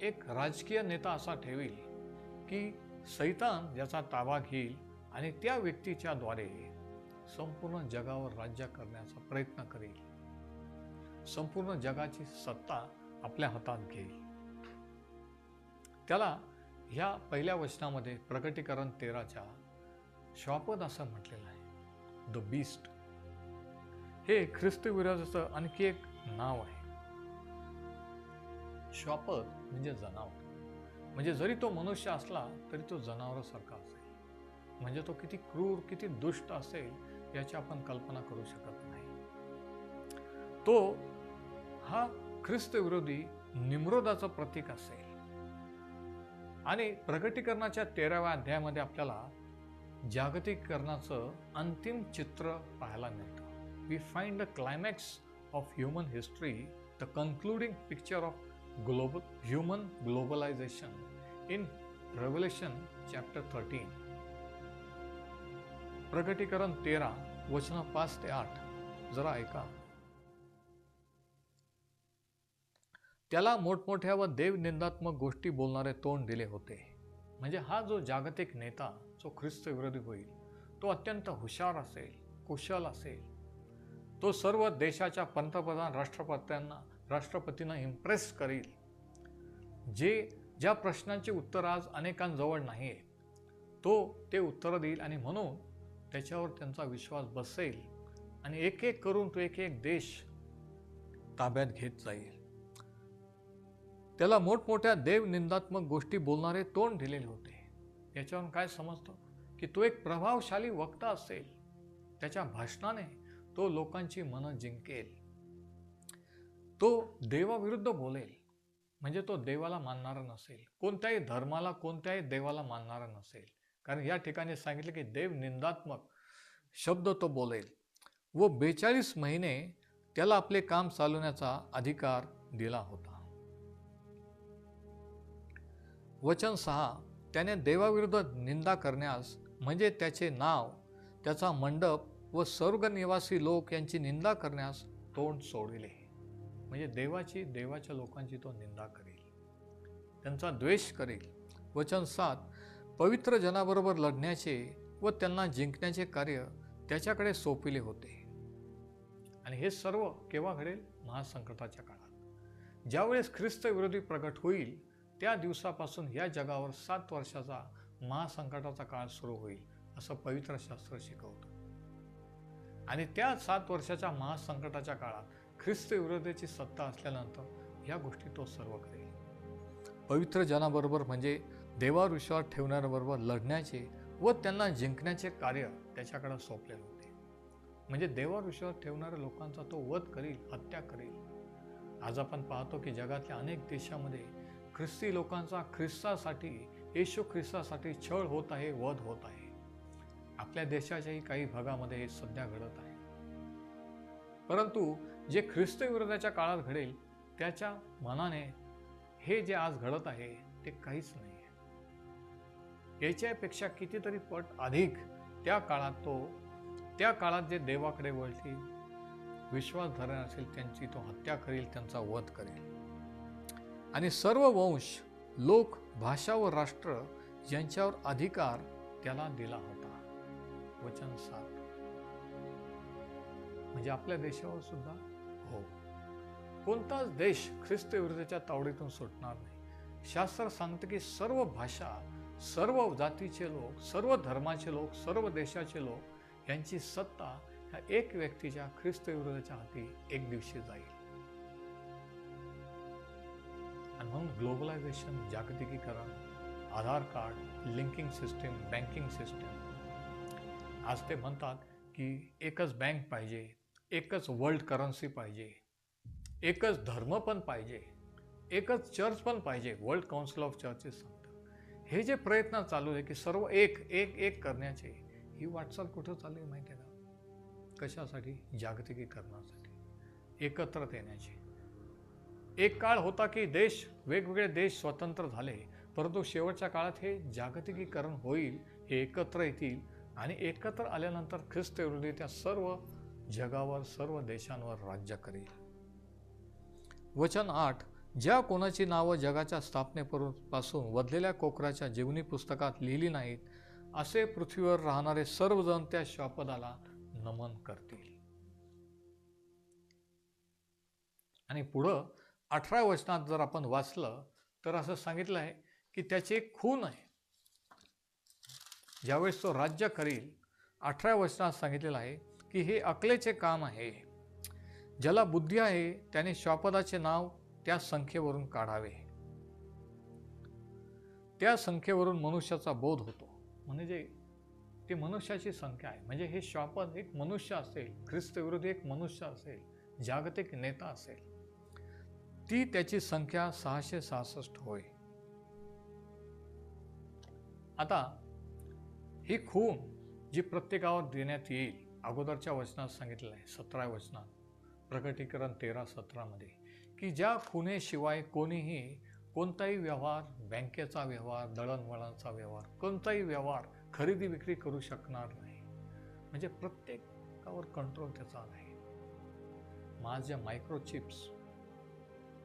एक राजकीय नेता असा ठेवील की सैतान ज्याचा ताबा घेईल आणि त्या व्यक्तीच्या द्वारे संपूर्ण जगावर राज्य करण्याचा प्रयत्न करेल, संपूर्ण जगाची सत्ता आपल्या हातात घेईल. त्याला ह्या पहिल्या वचनामध्ये प्रकटीकरण 13च्या शापद असं म्हटलेलं आहे, द बीस्ट. हे ख्रिस्त विरोधाचं आणखी एक नाव आहे. शापद म्हणजे जनावर. म्हणजे जरी तो मनुष्य असला तरी तो जनावरासारखा असेल. म्हणजे तो किती क्रूर, किती दुष्ट असेल याची आपण कल्पना करू शकत नाही. तो हा ख्रिस्त विरोधी निम्रोदाचं प्रतीक असेल. आणि प्रकटीकरणाच्या 13व्या अध्यायामध्ये आपल्याला जागतिकीकरणाचं अंतिम चित्र पाहायला मिळतं. We find the climax of human history, the concluding picture of human globalization in Revelation chapter 13. प्रकटीकरण 13 वचन 5 ते 8 जरा ऐका. त्याला मोठमोठ्या व देवनिंदात्मक गोष्टी बोलणारे तोंड दिले होते. म्हणजे हा जो जागतिक नेता, जो ख्रिस्त विरोधी होईल, तो अत्यंत हुशार असेल, कुशल असेल. तो सर्व देशाच्या पंतप्रधान, राष्ट्रपतींना इम्प्रेस करेल. ज्या प्रश्नांचे उत्तर आज अनेकांजवळ नाही आहे, तो ते उत्तर देईल आणि म्हणून त्याच्यावर त्यांचा विश्वास बसेल आणि एक एक करून तो एक एक देश ताब्यात घेत जाईल. त्याला मोठमोठ्या देवनिंदात्मक गोष्टी बोलणारे तोंड दिलेले होते. याच्यावरून काय समजतं की तो एक प्रभावशाली वक्ता असेल. त्याच्या भाषणाने तो लोकांची मनं जिंकेल. तो देवाविरुद्ध बोलेल. म्हणजे तो देवाला मानणारा नसेल, कोणत्याही धर्माला, कोणत्याही देवाला मानणारा नसेल. कारण या ठिकाणी सांगितलं की देवनिंदात्मक शब्द तो बोलेल. व 42 महिने त्याला आपले काम चालवण्याचा अधिकार दिला होता. वचन 6. त्याने देवाविरुद्ध निंदा करण्यास, म्हणजे त्याचे नाव, त्याचा मंडप व स्वर्ग निवासी लोक यांची निंदा करण्यास तोंड सोडविले. म्हणजे देवाच्या लोकांची तो निंदा करेल, त्यांचा द्वेष करेल. वचन 7. पवित्र जनाबरोबर लढण्याचे व त्यांना जिंकण्याचे कार्य त्याच्याकडे सोपविले होते. आणि हे सर्व केव्हा घडेल? महासंकटाच्या काळात. ज्यावेळेस ख्रिस्त विरोधी प्रगट होईल त्या दिवसापासून या जगावर 7 वर्षाचा महासंकटाचा काळ सुरू होईल असं पवित्र शास्त्र शिकवतं. आणि त्या 7 वर्षाच्या महासंकटाच्या काळात ख्रिस्त विरोधाची सत्ता असल्यानंतर या गोष्टी तो सर्व करेल. पवित्र जनाबरोबर म्हणजे देवावर विश्वास ठेवणाऱ्याबरोबर लढण्याचे व त्यांना जिंकण्याचे कार्य त्याच्याकडे सोपलेले होते. म्हणजे देवावर विश्वास ठेवणाऱ्या लोकांचा तो वध करील, हत्या करेल. आज आपण पाहतो की जगातल्या अनेक देशामध्ये ख्रिस्ती लोकांचा येशू ख्रिस्तासाठी छळ होत आहे, वध होत आहे. आपल्या देशाच्याही काही भागामध्ये हे सध्या घडत आहे. परंतु जे ख्रिस्त विरोधाच्या काळात घडेल त्याच्या मनाने हे जे आज घडत आहे ते काहीच नाही आहे. याच्यापेक्षा कितीतरी पट अधिक त्या काळात जे देवाकडे वळतील, विश्वास धरणार असेल त्यांची तो हत्या करेल, त्यांचा वध करेल. आणि सर्व वंश, लोक, भाषा व राष्ट्र यांच्यावर अधिकार त्याला दिला होता. वचन 7. म्हणजे आपल्या देशावर सुद्धा हो, कोणताच देश ख्रिस्त विरोधाच्या तावडीतून सुटणार नाही. शास्त्र सांगतं की सर्व भाषा, सर्व जातीचे लोक, सर्व धर्माचे लोक, सर्व देशाचे लोक यांची सत्ता ह्या एक व्यक्तीच्या ख्रिस्त विरोधाच्या हाती एक दिवशी जाईल. आणि म्हणून ग्लोबलायझेशन, जागतिकीकरण, Aadhaar card, linking system, banking system. आज ते म्हणतात की एकच बँक पाहिजे, एकच वर्ल्ड करन्सी पाहिजे, एकच धर्म पण पाहिजे, एकच चर्च पण पाहिजे. वर्ल्ड काउन्सिल ऑफ चर्चेस सांगतात. हे जे प्रयत्न चालू आहे की सर्व एक एक एक करण्याचे, ही वाटचाल कुठं चालली आहे माहिती आहे का? कशासाठी? जागतिकीकरणासाठी, एकत्रित येण्याची. एक काळ होता की वेगवेगळे देश स्वतंत्र झाले, परंतु शेवटच्या काळात हे जागतिकीकरण होईल, हे एकत्र येतील आणि एकत्र आल्यानंतर ख्रिस्त विरोधी त्या सर्व जगावर, सर्व देशांवर राज्य करेल. वचन 8, ज्या कोणाची नावं जगाच्या स्थापनेपासून वधलेल्या कोकराच्या जीवनी पुस्तकात लिहिली नाहीत, असे पृथ्वीवर राहणारे सर्वजण त्या श्वापदाला नमन करतील. आणि पुढं 18 वचनात जर आपण वाचलं तर असं सांगितलं आहे की त्याची एक खून आहे. ज्यावेळेस तो राज्य करील, 18 वचनात सांगितलेलं आहे की हे अकलेचे काम आहे. ज्याला बुद्धी आहे त्याने श्वापदाचे नाव त्या संख्येवरून काढावे. त्या संख्येवरून मनुष्याचा बोध होतो. म्हणजे ती मनुष्याची संख्या आहे. म्हणजे हे श्वापद एक मनुष्य असेल, ख्रिस्त विरोधी एक मनुष्य असेल, जागतिक नेता असेल. ती त्याची संख्या 666 होय. आता ही खून जी प्रत्येकावर देण्यात येईल, अगोदरच्या वचनात सांगितलेलं आहे, 17 वचनात, प्रकटीकरण 13:17 मध्ये, की ज्या खुनेशिवाय कोणीही कोणताही व्यवहार, बँकेचा व्यवहार, दळणवळणाचा व्यवहार, कोणताही व्यवहार खरेदी विक्री करू शकणार नाही. म्हणजे प्रत्येकावर कंट्रोल त्याचा आहे. माझ्या मायक्रोचिप्स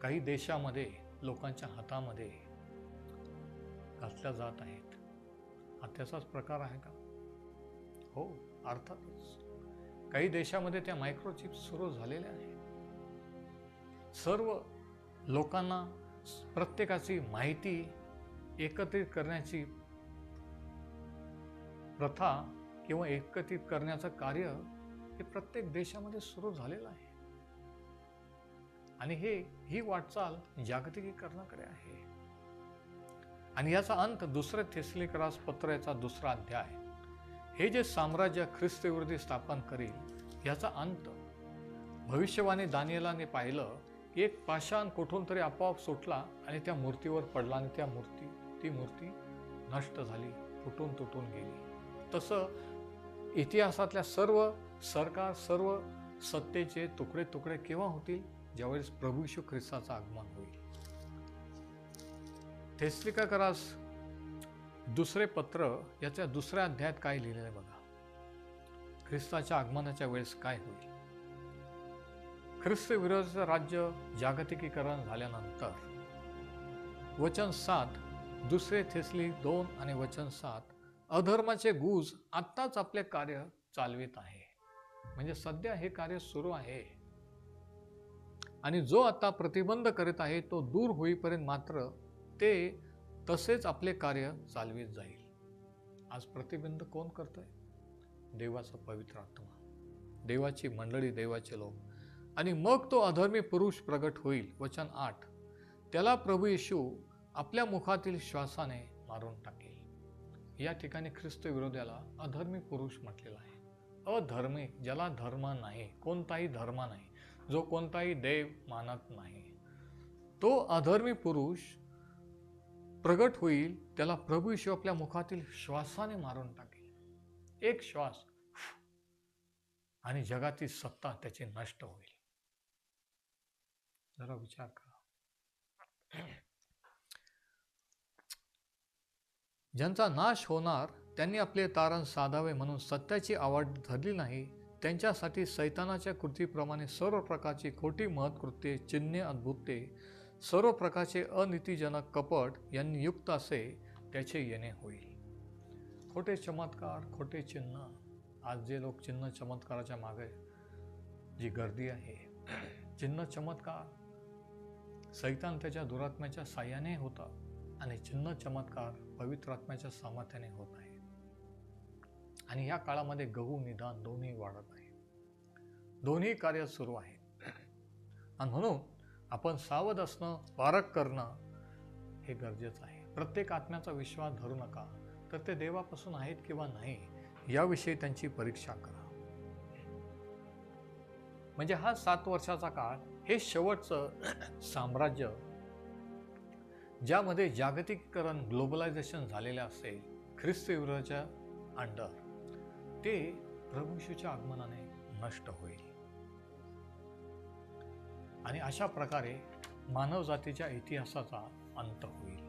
काही देशामध्ये लोकांच्या हातामध्ये घातल्या जात आहेत. हा त्याचाच प्रकार आहे का? हो, अर्थातच. काही देशामध्ये त्या मायक्रोचिप्स सुरू झालेल्या आहेत. सर्व लोकांना प्रत्येकाची माहिती एकत्रित करण्याची प्रथा किंवा एकत्रित करण्याचं कार्य हे प्रत्येक देशामध्ये सुरू झालेलं आहे. आणि ही वाटचाल जागतिकीकरणाकडे आहे. आणि याचा अंत 2 थेसलोनिकरास पत्र याचा 2रा अध्याय, हे जे साम्राज्य ख्रिस्त विरोधी स्थापन करील याचा अंत, भविष्यवाणी दानिएलाने पाहिलं की एक पाषाण कुठून तरी आपोआप सुटला आणि त्या मूर्तीवर पडला आणि ती मूर्ती नष्ट झाली, तुटून गेली. तसं इतिहासातल्या सर्व सरकार, सर्व सत्तेचे तुकडे तुकडे केव्हा होतील? ज्यावेळेस प्रभू येशू ख्रिस्ताचं आगमन होईल. थेसलोनिकरास 2 पत्र याच्या 2ऱ्या अध्यायात काय लिहिलेलं आहे बघा. ख्रिस्ताच्या आगमनाच्या वेळेस काय होईल? ख्रिस्त विरोधाचं राज्य जागतिकीकरण झाल्यानंतर, वचन 7, 2 थेसलोनिक 2 आणि वचन 7, अधर्माचे गुज आत्ताच आपले कार्य चालवित आहे. म्हणजे सध्या हे कार्य सुरू आहे. आणि जो आता प्रतिबंध करीत आहे तो दूर होईपर्यंत मात्र ते तसेच आपले कार्य चालवित जाईल. आज प्रतिबंध कोण करतोय? देवाचा पवित्र आत्मा, देवाची मंडळी, देवाचे लोक. आणि मग तो अधर्मी पुरुष प्रगट होईल. वचन 8, त्याला प्रभू येशू आपल्या मुखातील श्वासाने मारून टाकेल. या ठिकाणी ख्रिस्त विरोधाला अधर्मी पुरुष म्हटलेला आहे. अधर्मी, ज्याला धर्म नाही, कोणताही धर्म नाही, जो कोणताही देव मानत नाही, तो अधर्मी पुरुष प्रगट होईल. त्याला प्रभू येशू आपल्या मुखातील श्वासाने मारून टाकेल. एक श्वास, आणि जगातील सत्ता त्याची नष्ट होईल. जरा विचार करा. ज्यांचा नाश होणार त्यांनी आपले तारण साधावे म्हणून सत्याची आवड धरली नाही, त्यांच्यासाठी सैतानाच्या कृतीप्रमाणे सर्व प्रकारची खोटी महत्कृत्ये, चिन्हे, अद्भुते, सर्व प्रकारचे अनितीजनक कपट यांनी युक्त असे त्याचे येणे होईल. खोटे चमत्कार, खोटे चिन्ह. आज जे लोक चिन्ह चमत्काराच्या मागे जी गर्दी आहे, चिन्ह चमत्कार सैतान त्याच्या दुरात्म्याच्या साह्याने होता. आणि चिन्ह चमत्कार पवित्र आत्म्याच्या सामर्थ्याने होत आहे. आणि या काळामध्ये गहू निदान दोन्ही वाढत आहे, दोन्ही कार्य सुरू आहे. आणि म्हणून आपण सावध असणं, पारख करणं हे गरजेचं आहे. प्रत्येक आत्म्याचा विश्वास धरू नका, तर ते देवापासून आहेत किंवा नाही याविषयी त्यांची परीक्षा करा. म्हणजे हा 7 वर्षाचा काळ हे शेवटचं साम्राज्य, ज्यामध्ये जागतिकीकरण, ग्लोबलायझेशन झालेलं असेल ख्रिस्त विरोधाच्या अंडर, ते प्रभू येशूच्या आगमनाने नष्ट होईल. आणि अशा प्रकारे मानवजातीच्या इतिहासाचा अंत होईल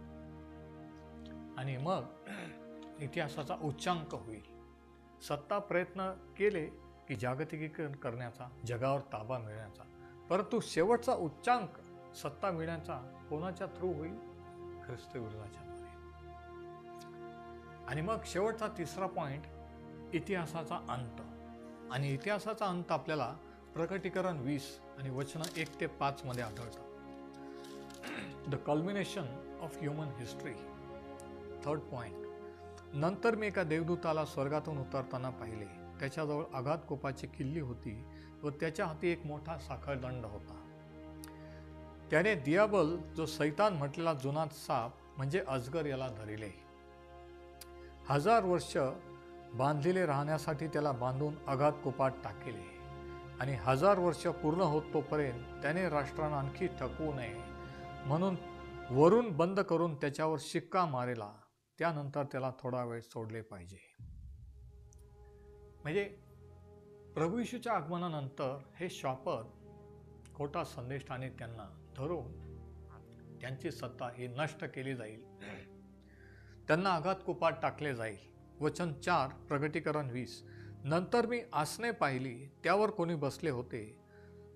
आणि मग इतिहासाचा उच्चांक होईल. सत्ता प्रयत्न केले की जागतिकीकरण करण्याचा, जगावर ताबा मिळण्याचा, परंतु शेवटचा उच्चांक सत्ता मिळण्याचा कोणाच्या थ्रू होईल? ख्रिस्त विरोधाच्या द्वारे. आणि मग शेवटचा तिसरा पॉइंट, इतिहासाचा अंत. आणि इतिहासाचा अंत आपल्याला प्रकटीकरण 20 आणि वचन 1 ते 5 मध्ये आढळतं. The culmination of human history. 3rd point, नंतर मी एका देवदूताला स्वर्गातून उतरताना पाहिले. त्याच्याजवळ अगाध कोपाची किल्ली होती व त्याच्या हाती एक मोठा साखळदंड होता. त्याने दियाबल, जो सैतान म्हटलेला जुना साप म्हणजे अजगर, याला धरिले. 1000 वर्ष बांधलेले राहण्यासाठी त्याला बांधून अगाध कोपात टाकले. आणि 1000 वर्ष पूर्ण होत तोपर्यंत त्याने राष्ट्रांना आणखी थकवू नये म्हणून वरून बंद करून त्याच्यावर शिक्का मारेला. त्यानंतर त्याला थोडा वेळ सोडले पाहिजे. म्हणजे प्रभू येशूच्या आगमनानंतर हे श्वापद, खोटा संदेश आणि त्यांना धरून त्यांची सत्ता ही नष्ट केली जाईल. त्यांना अगाध कुपात टाकले जाईल. वचन 4 प्रकटीकरण 20, नंतर मी आसने पाहिली, त्यावर कोणी बसले होते.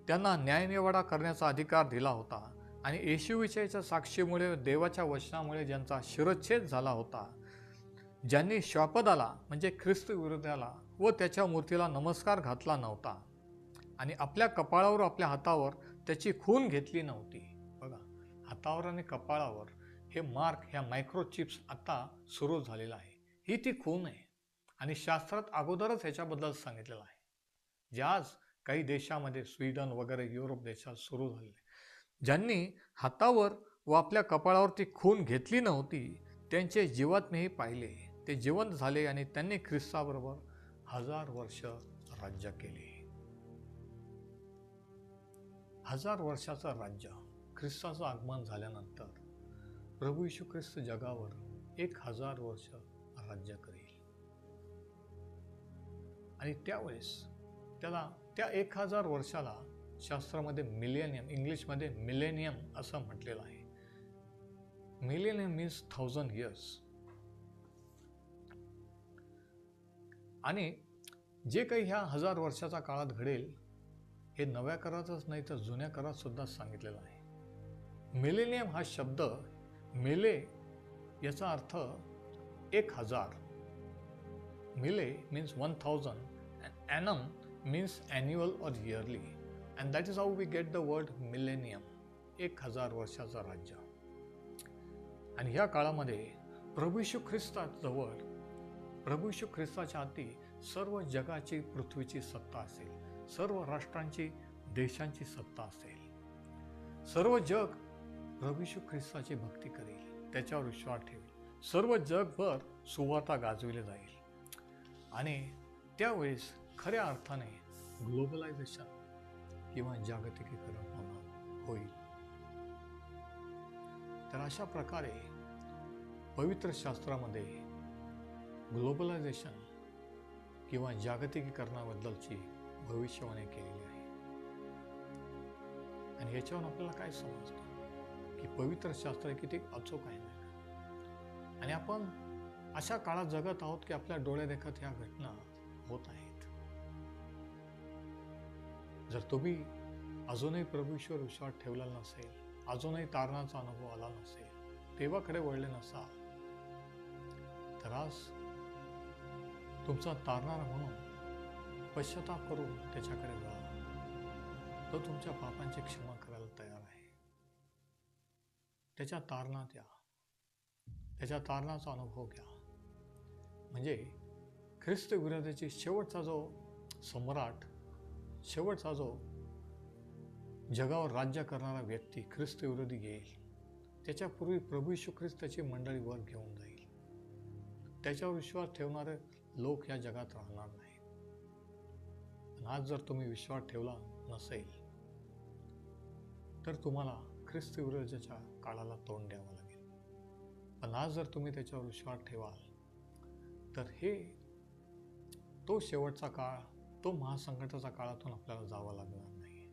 त्यांना न्यायनिवाडा करण्याचा अधिकार दिला होता. आणि येशूविषयीच्या साक्षीमुळे, देवाच्या वचनामुळे ज्यांचा शिरच्छेद झाला होता, ज्यांनी श्वापदाला म्हणजे ख्रिस्त विरोधाला व त्याच्या मूर्तीला नमस्कार घातला नव्हता आणि आपल्या कपाळावर, आपल्या हातावर त्याची खून घेतली नव्हती. बघा, हातावर आणि कपाळावर हे मार्क, ह्या मायक्रोचिप्स आता सुरू झालेला आहे. ही ती खून आहे. आणि शास्त्रात अगोदरच ह्याच्याबद्दल सांगितलेलं आहे, जे आज काही देशामध्ये, स्वीडन वगैरे युरोप देशात सुरू झालेले. ज्यांनी हातावर व आपल्या कपाळावर ती खून घेतली नव्हती, त्यांचे जीवात्मेही पाहिले. ते जिवंत झाले आणि त्यांनी ख्रिस्ताबरोबर 1000 वर्ष राज्य केले. 1000 वर्षाचं राज्य. ख्रिस्ताचं आगमन झाल्यानंतर प्रभू येशू ख्रिस्त जगावर 1000 वर्ष राज्य करेल. आणि त्यावेळेस त्याला त्या 1000 वर्षाला शास्त्रामध्ये मिलेनियम, इंग्लिशमध्ये मिलेनियम असं म्हटलेलं आहे. Millennium means 1000 years. आणि जे काही ह्या 1000 वर्षाच्या काळात घडेल, हे नव्या करारातच नाही तर जुन्या करारात सुद्धा सांगितलेलं आहे. मिलेनियम हा शब्द, मिले याचा अर्थ 1000. मिले means 1000 and annum means annual or yearly, and that is how we get the word millennium. 1000 वर्षाचं राज्य. आणि ह्या काळामध्ये प्रभू येशू ख्रिस्ताजवळ, प्रभू येशू ख्रिस्ताच्या हाती सर्व जगाची, पृथ्वीची सत्ता असेल. सर्व राष्ट्रांची, देशांची सत्ता असेल. सर्व जग प्रभू येशू ख्रिस्ताची भक्ती करेल, त्याच्यावर विश्वास ठेवेल. सर्व जगभर सुवार्ता गाजविले जाईल. आणि त्यावेळेस खऱ्या अर्थाने ग्लोबलायझेशन किंवा जागतिकीकरण होईल. तर अशा प्रकारे पवित्र शास्त्रामध्ये ग्लोबलायझेशन किंवा जागतिकीकरणाबद्दलची भविष्यवाणी केलेली आहे. आणि याच्यावरून आपल्याला काय समजतं की पवित्र शास्त्र किती अचूक आहे. आणि आपण अशा काळात जगत आहोत की आपल्या डोळ्यादेखत ह्या घटना होत आहेत. जर तुम्ही अजूनही प्रभू येशूवर विश्वास ठेवलेला नसेल, अजूनही तारणाचा अनुभव आला नसेल, देवाकडे वळले नसाल, तर आज तुमचा तारणारा म्हणून पश्चाताप करून त्याच्याकडे जा. तो तुमच्या पापांची क्षमा करायला तयार आहे. त्याच्या तारणात या. त्याच्या तारणाचा अनुभव घ्या. म्हणजे ख्रिस्त विरोधाची शेवटचा जो सम्राट, शेवटचा जो जगावर राज्य करणारा व्यक्ती ख्रिस्त विरोधी येईल, त्याच्यापूर्वी प्रभू येशू ख्रिस्ताची मंडळी वर घेऊन जाईल. त्याच्यावर विश्वास ठेवणारे लोक या जगात राहणार नाहीत. पण आज जर तुम्ही विश्वास ठेवला नसेल तर तुम्हाला ख्रिस्त विरोधाच्या काळाला तोंड द्यावं लागेल. पण आज जर तुम्ही त्याच्यावर विश्वास ठेवाल तर तो शेवटचा काळ, तो महासंकटाचा काळातून आपल्याला जावं लागणार नाही.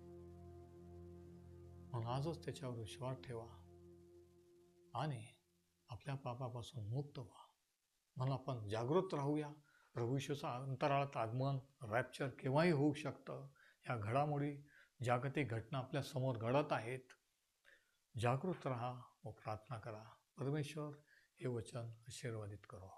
म्हणून आजच त्याच्यावर विश्वास ठेवा आणि आपल्या पापापासून मुक्त व्हा. म्हणून आपण जागृत राहूया. प्रभू येशूचं अंतराळात आगमन, रॅप्चर केव्हाही होऊ शकतं. या घडामोडी, जागतिक घटना आपल्या समोर घडत आहेत. जागृत राहा व प्रार्थना करा. परमेश्वर हे वचन आशीर्वादित करो.